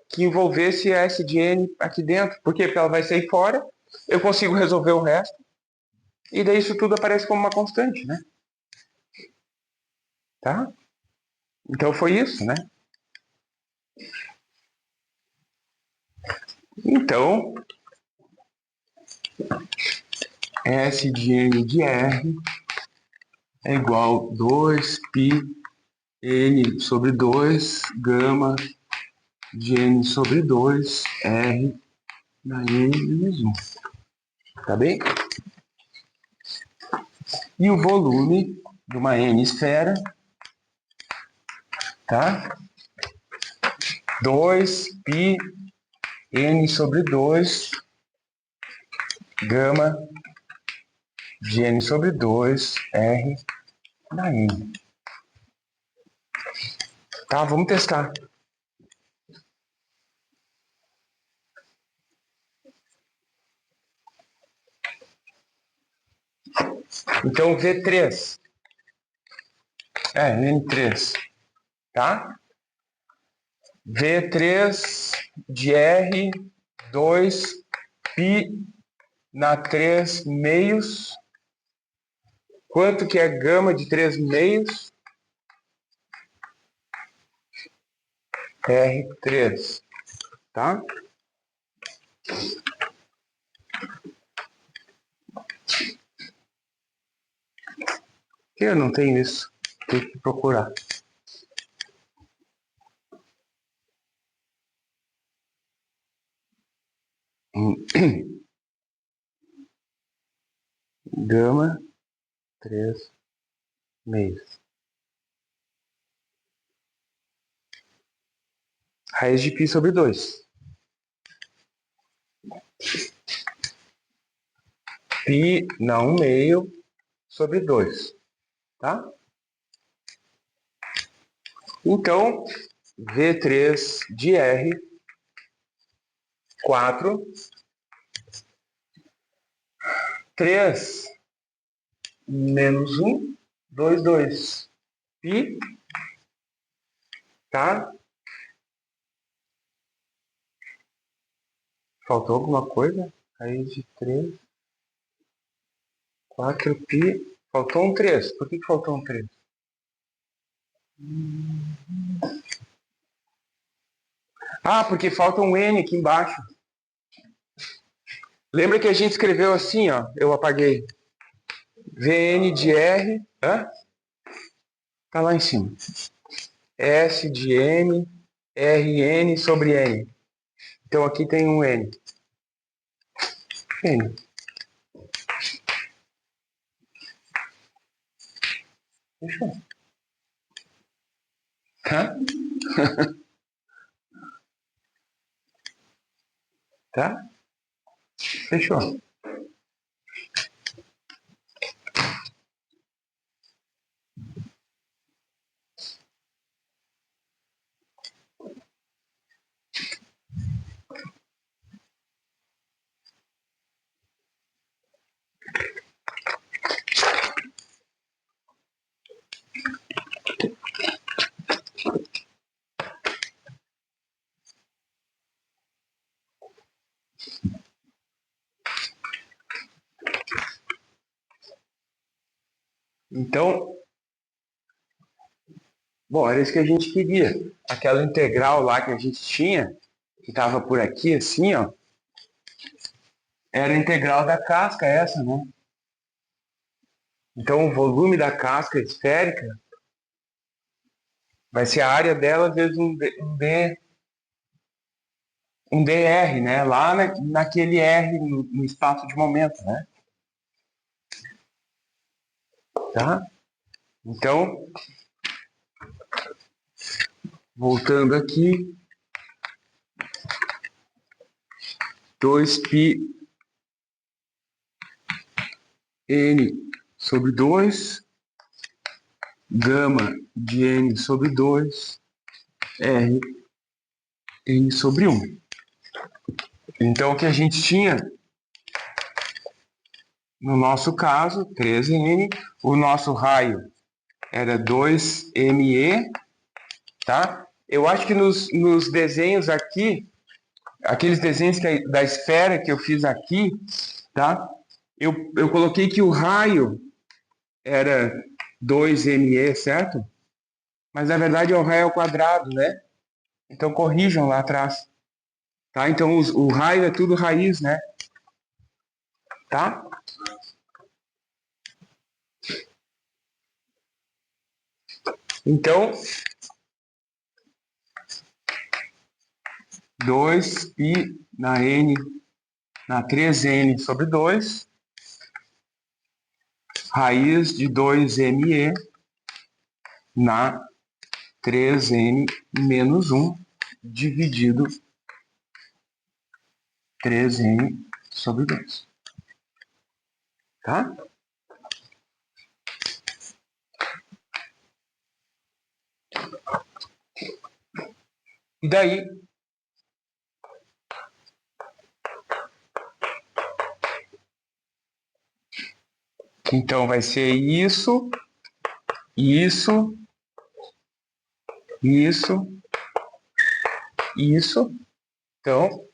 que envolvesse S de n aqui dentro. Por quê? Porque ela vai sair fora, eu consigo resolver o resto, e daí isso tudo aparece como uma constante, né? Tá? Então foi isso, né? Então, S de n de R é igual a 2π n sobre 2 gama de n sobre 2 R na n menos 1. Tá bem? E o volume de uma n esfera, tá? 2π n sobre 2 gama de n sobre 2 R na n. Tá, vamos testar. Então, V3 N3, tá? V3 de R2 π na 3 meios. Quanto que é gama de 3 meios? R3, tá? Eu não tenho isso. Tem que procurar. Gama 3 meios. Raiz de π sobre 2. Π na 1 meio sobre 2. Tá? Então, V3 de R, 4. 3 menos 1, 2, 2. Π, tá? Faltou alguma coisa? Raiz de 3, 4π. Faltou um 3. Por que faltou um 3? Ah, porque falta um N aqui embaixo. Lembra que a gente escreveu assim, ó? Eu apaguei. Vn de R. Tá lá em cima. S de M, Rn sobre N. Então aqui tem um N. N. Fechou. Tá? Tá? Fechou. Então, bom, era isso que a gente queria. Aquela integral lá que a gente tinha, que estava por aqui, assim, ó, era a integral da casca essa, né? Então, o volume da casca esférica vai ser a área dela vezes um dr, né? Lá naquele R no espaço de momento, né? Tá? Então, voltando aqui, 2π n sobre 2, gama de n sobre 2, r n sobre 1. Então, o que a gente tinha, no nosso caso, 13n, o nosso raio era 2me, tá? Eu acho que nos desenhos aqui, aqueles desenhos da esfera que eu fiz aqui, tá? Eu coloquei que o raio era 2me, certo? Mas na verdade é o raio ao quadrado, né? Então corrijam lá atrás, tá? Então o raio é tudo raiz, né? Tá? Então, 2π na 3n sobre 2, raiz de 2me na 3n menos 1 dividido 3n sobre 2. Tá? E daí, Então vai ser isso, isso, isso, isso. Então,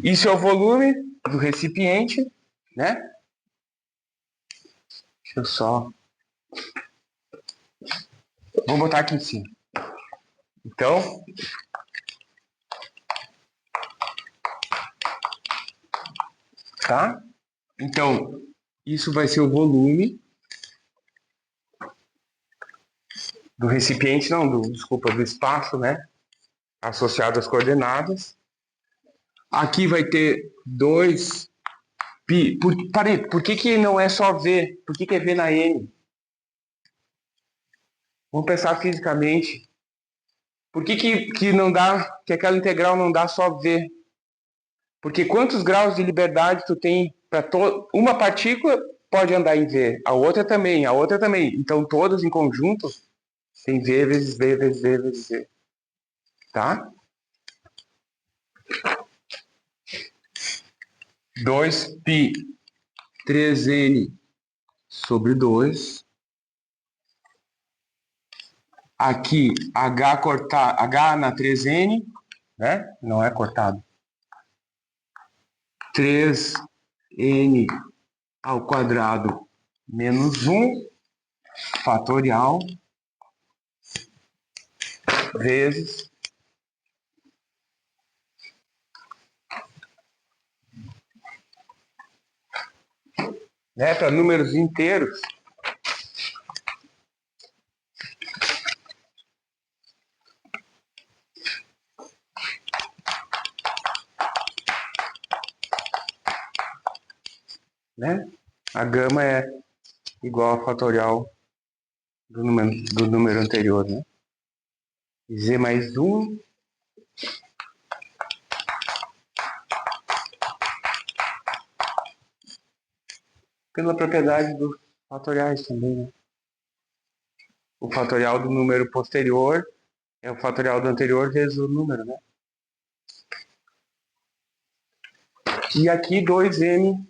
isso é o volume do recipiente, né? Deixa eu só... Vou botar aqui em cima. Então, tá? Então, isso vai ser o volume do recipiente, não, desculpa, do espaço, né? Associado às coordenadas. Aqui vai ter 2π. Por que não é só V? Por que é V na N? Vamos pensar fisicamente. Por que não dá, que aquela integral não dá só V? Porque quantos graus de liberdade tu tem para uma partícula pode andar em V, a outra também, a outra também. Então todas em conjunto tem V vezes V vezes V vezes V. Tá? 2π 3n sobre 2. Aqui, H na 3n, né? Não é cortado. 3n ao quadrado menos 1, fatorial, vezes né, para números inteiros, né? A gama é igual ao fatorial do número anterior, né? Z mais 1 pela propriedade dos fatoriais também, né? O fatorial do número posterior é o fatorial do anterior vezes o número, né? E aqui 2me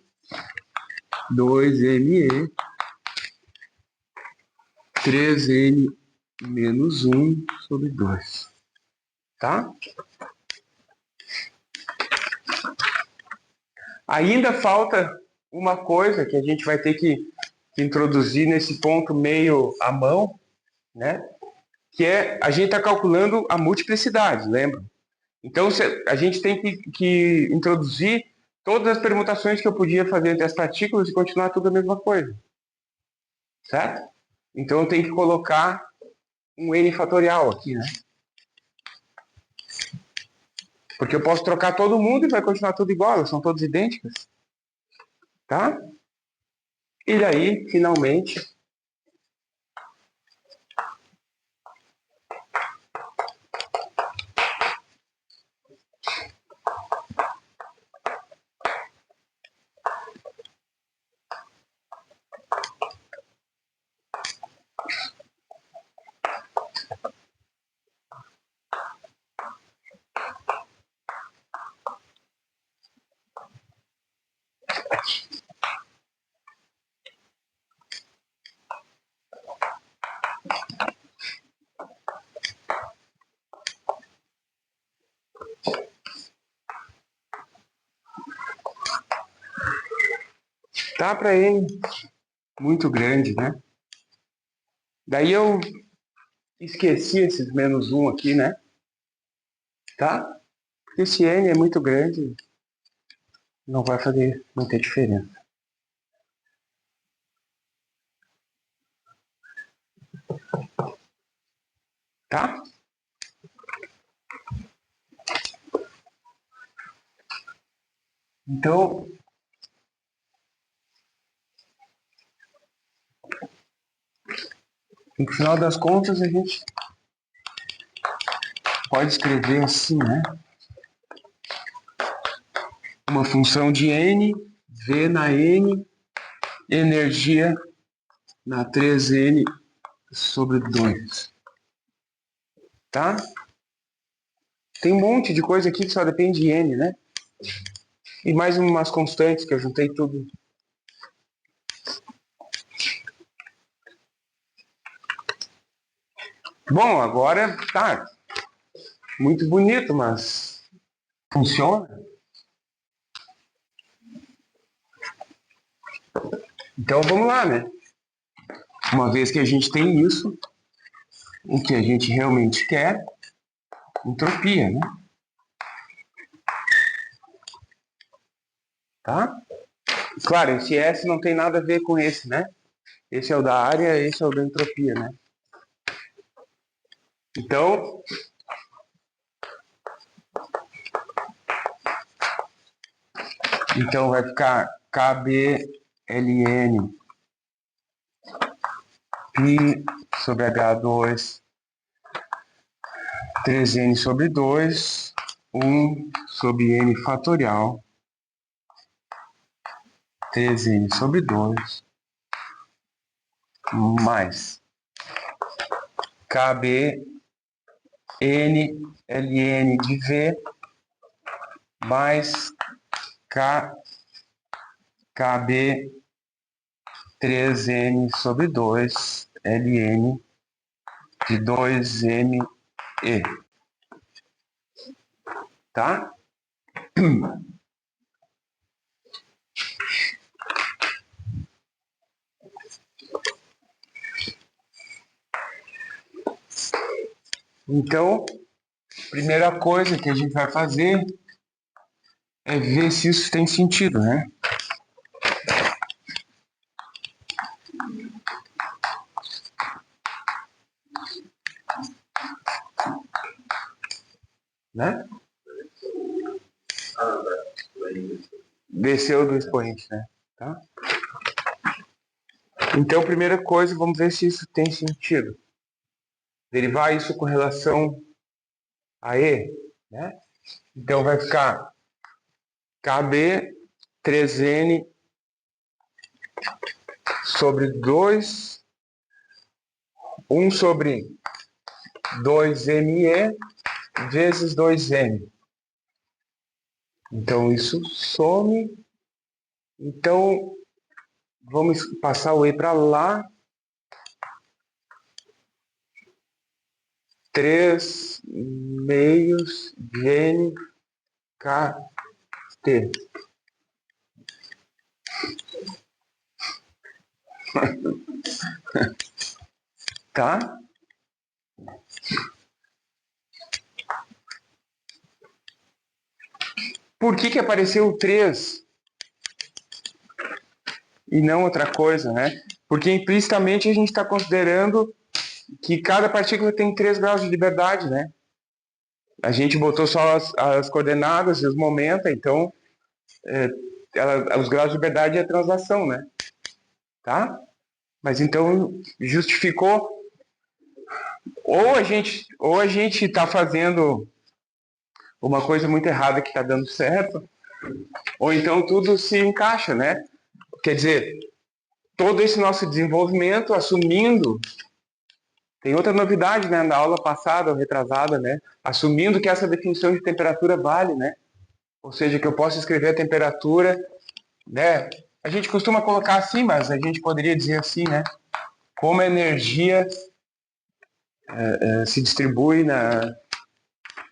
3n menos 1 sobre 2. Tá? Ainda falta uma coisa que a gente vai ter que introduzir nesse ponto meio à mão, né? Que é, a gente está calculando a multiplicidade, lembra? Então, a gente tem que introduzir todas as permutações que eu podia fazer entre as partículas e continuar tudo a mesma coisa. Certo? Então, eu tenho que colocar um n fatorial aqui, né? Porque eu posso trocar todo mundo e vai continuar tudo igual, elas são todas idênticas. Tá? E daí, finalmente, tá para n muito grande, né? Daí eu esqueci esses menos 1 aqui, né? Tá? Porque esse n é muito grande, não vai fazer muita diferença. Tá? Então, no final das contas, a gente pode escrever assim, né? Uma função de n, V na n, energia na 3n sobre 2. Tá? Tem um monte de coisa aqui que só depende de n, né? E mais umas constantes que eu juntei tudo. Bom, agora tá muito bonito, mas funciona. Então vamos lá, né? Uma vez que a gente tem isso, o que a gente realmente quer, entropia, né? Tá? Claro, esse S não tem nada a ver com esse, né? Esse é o da área, esse é o da entropia, né? Então vai ficar KBLN π sobre H2 3N sobre 2, 1 sobre N fatorial, 3N sobre 2, mais KB N LN de V mais KB 3N sobre 2 LN de 2ME. Tá? Então, primeira coisa que a gente vai fazer é ver se isso tem sentido, né? Né? Desceu do expoente, né? Tá? Então, primeira coisa, vamos ver se isso tem sentido. Derivar isso com relação a E, né? Então vai ficar KB 3N sobre 2, 1 sobre 2ME vezes 2M. Então isso some. Então vamos passar o E para lá. 3 meios de NKT. Tá? Por que apareceu o 3 e não outra coisa, né? Porque implicitamente a gente está considerando que cada partícula tem 3 graus de liberdade, né? A gente botou só as coordenadas e os momentos, então os graus de liberdade é a translação, né? Tá? Mas então justificou ou a gente está fazendo uma coisa muito errada que está dando certo, ou então tudo se encaixa, né? Quer dizer, todo esse nosso desenvolvimento assumindo, tem outra novidade, né, na aula passada ou retrasada, né, assumindo que essa definição de temperatura vale, né, ou seja, que eu posso escrever a temperatura, né, a gente costuma colocar assim, mas a gente poderia dizer assim, né, como a energia se distribui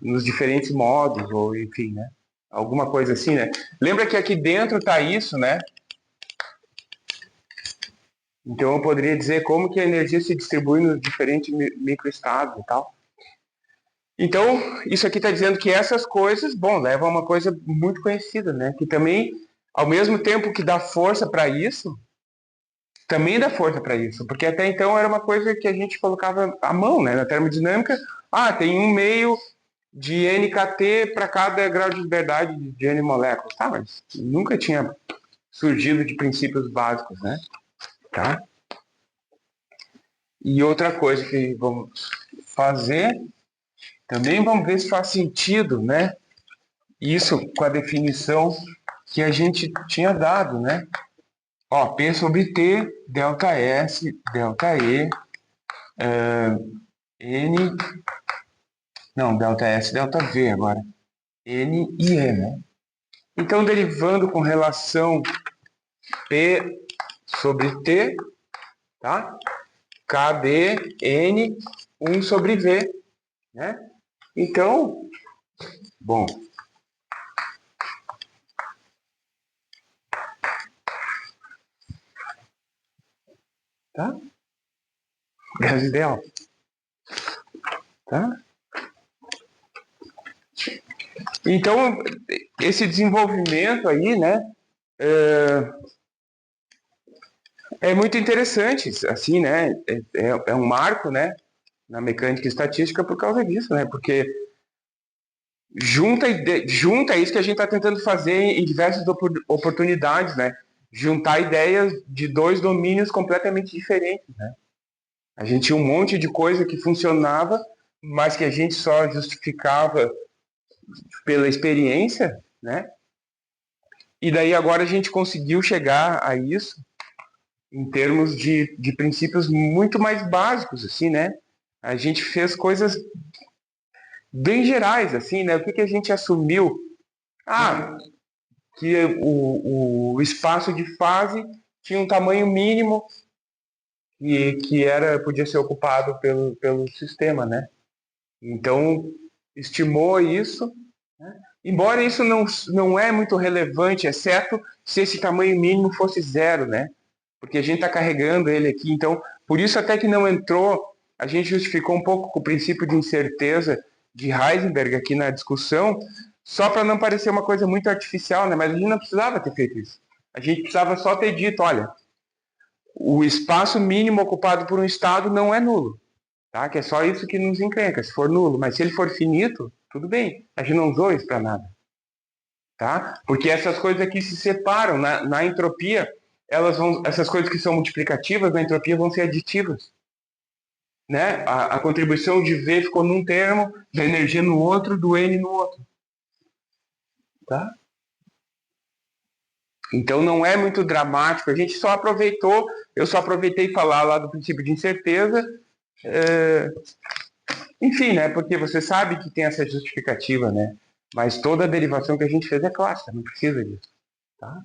nos diferentes modos, ou enfim, né, alguma coisa assim, né. Lembra que aqui dentro está isso, né, então eu poderia dizer como que a energia se distribui nos diferentes microestados e tal. Então, isso aqui está dizendo que essas coisas, bom, levam a uma coisa muito conhecida, né? Que também, ao mesmo tempo que dá força para isso, também dá força para isso. Porque até então era uma coisa que a gente colocava à mão, né? Na termodinâmica, tem 1 meio de NKT para cada grau de liberdade de N moléculas. Tá, mas nunca tinha surgido de princípios básicos, né? Tá? E outra coisa que vamos fazer, também vamos ver se faz sentido, né? Isso com a definição que a gente tinha dado, né? Ó, P sobre T, delta S, delta E, N... Não, delta S, delta V agora. N e E, né? Então, derivando com relação P sobre T, tá? KB, N, 1 sobre V, né? Então, bom, tá? Gás ideal, tá? Então, esse desenvolvimento aí, né, é muito interessante, assim, né? É um marco, né, na mecânica estatística por causa disso, né? Porque junta isso que a gente está tentando fazer em diversas oportunidades, né? Juntar ideias de dois domínios completamente diferentes, né? A gente tinha um monte de coisa que funcionava, mas que a gente só justificava pela experiência, né? E daí agora a gente conseguiu chegar a isso em termos de princípios muito mais básicos, assim, né? A gente fez coisas bem gerais, assim, né? O que a gente assumiu? Ah, que o espaço de fase tinha um tamanho mínimo que podia ser ocupado pelo sistema, né? Então, estimou isso, né? Embora isso não é muito relevante, exceto se esse tamanho mínimo fosse zero, né? Porque a gente está carregando ele aqui. Então, por isso até que não entrou, a gente justificou um pouco com o princípio de incerteza de Heisenberg aqui na discussão, só para não parecer uma coisa muito artificial, né? Mas a gente não precisava ter feito isso. A gente precisava só ter dito, olha, o espaço mínimo ocupado por um estado não é nulo, tá? Que é só isso que nos encrenca, se for nulo. Mas se ele for finito, tudo bem. A gente não usou isso para nada, tá? Porque essas coisas aqui se separam na entropia. Essas coisas que são multiplicativas na entropia vão ser aditivas, né? A contribuição de V ficou num termo, da energia no outro, do N no outro, tá? Então não é muito dramático. A gente só aproveitou, eu só aproveitei falar lá do princípio de incerteza, enfim, né? Porque você sabe que tem essa justificativa, né? Mas toda a derivação que a gente fez é clássica, não precisa disso, tá?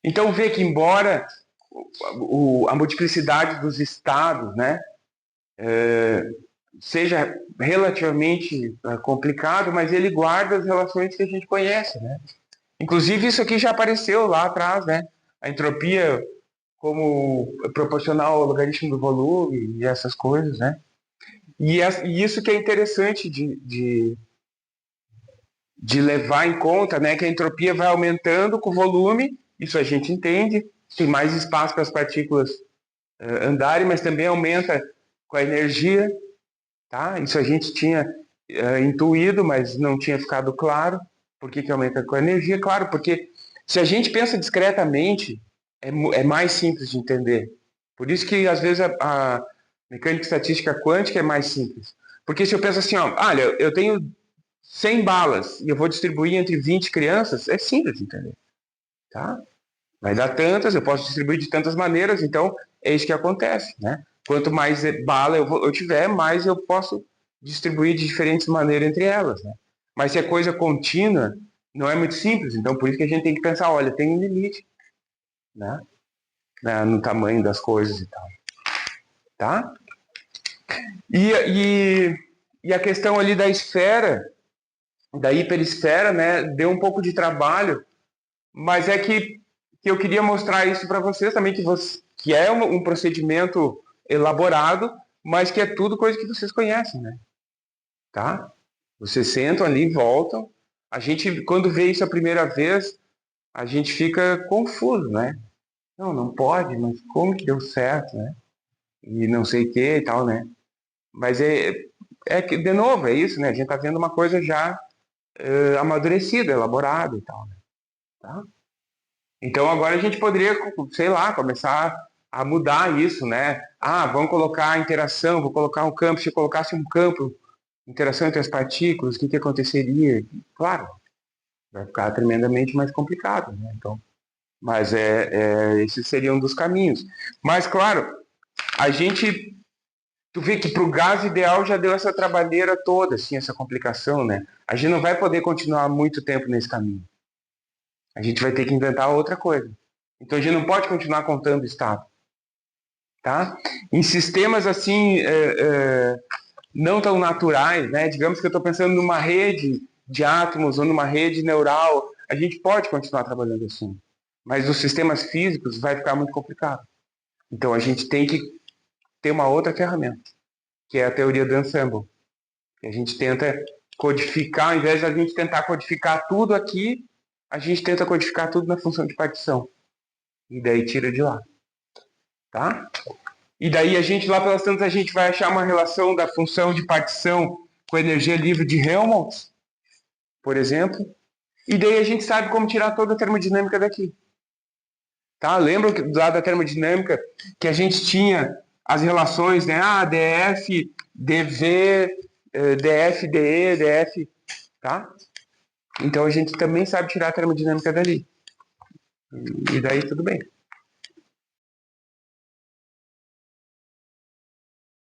Então vê que embora a multiplicidade dos estados, né, seja relativamente complicado, mas ele guarda as relações que a gente conhece, né? Inclusive isso aqui já apareceu lá atrás, né? A entropia como proporcional ao logaritmo do volume e essas coisas, né? E isso que é interessante de levar em conta, né? Que a entropia vai aumentando com o volume, isso a gente entende, tem mais espaço para as partículas andarem, mas também aumenta com a energia, tá? Isso a gente tinha intuído, mas não tinha ficado claro. Por que aumenta com a energia? Claro, porque se a gente pensa discretamente, é mais simples de entender. Por isso que, às vezes, a mecânica estatística quântica é mais simples. Porque se eu penso assim, ó, olha, eu tenho 100 balas e eu vou distribuir entre 20 crianças, é simples de entender, tá? Vai dar tantas, eu posso distribuir de tantas maneiras, então é isso que acontece, né? Quanto mais bala eu tiver, mais eu posso distribuir de diferentes maneiras entre elas, né? Mas se é coisa contínua, não é muito simples, então por isso que a gente tem que pensar, olha, tem um limite, né? No tamanho das coisas e tal, tá? E a questão ali da esfera, da hiperesfera, né, deu um pouco de trabalho, mas é que eu queria mostrar isso para vocês também, que é um procedimento elaborado, mas que é tudo coisa que vocês conhecem, né? Tá? Vocês sentam ali, voltam. A gente, quando vê isso a primeira vez, a gente fica confuso, né? Não pode, mas como que deu certo, né? E não sei o que e tal, né? Mas é que, de novo, é isso, né? A gente tá vendo uma coisa já amadurecida, elaborada e tal, né? Tá? Então agora a gente poderia, sei lá, começar a mudar isso, né? Ah, vamos colocar a interação, vou colocar um campo. Se eu colocasse um campo, interação entre as partículas, o que aconteceria? Claro, vai ficar tremendamente mais complicado, né? Então, mas esse seria um dos caminhos. Mas, claro, tu vê que para o gás ideal já deu essa trabalheira toda, assim, essa complicação, né? A gente não vai poder continuar muito tempo nesse caminho. A gente vai ter que inventar outra coisa. Então a gente não pode continuar contando o estado. Tá? Em sistemas assim, não tão naturais, né? Digamos que eu estou pensando numa rede de átomos ou numa rede neural, a gente pode continuar trabalhando assim. Mas os sistemas físicos vai ficar muito complicado. Então a gente tem que ter uma outra ferramenta, que é a teoria do ensemble. A gente tenta codificar, ao invés de a gente tentar codificar tudo aqui, a gente tenta codificar tudo na função de partição. E daí tira de lá. Tá? E daí a gente, lá pelas tantas, a gente vai achar uma relação da função de partição com a energia livre de Helmholtz, por exemplo. E daí a gente sabe como tirar toda a termodinâmica daqui. Tá? Lembra lá da termodinâmica que a gente tinha as relações, né? dF, dV, dF, dE, dF, tá? Então a gente também sabe tirar a termodinâmica dali. E daí tudo bem.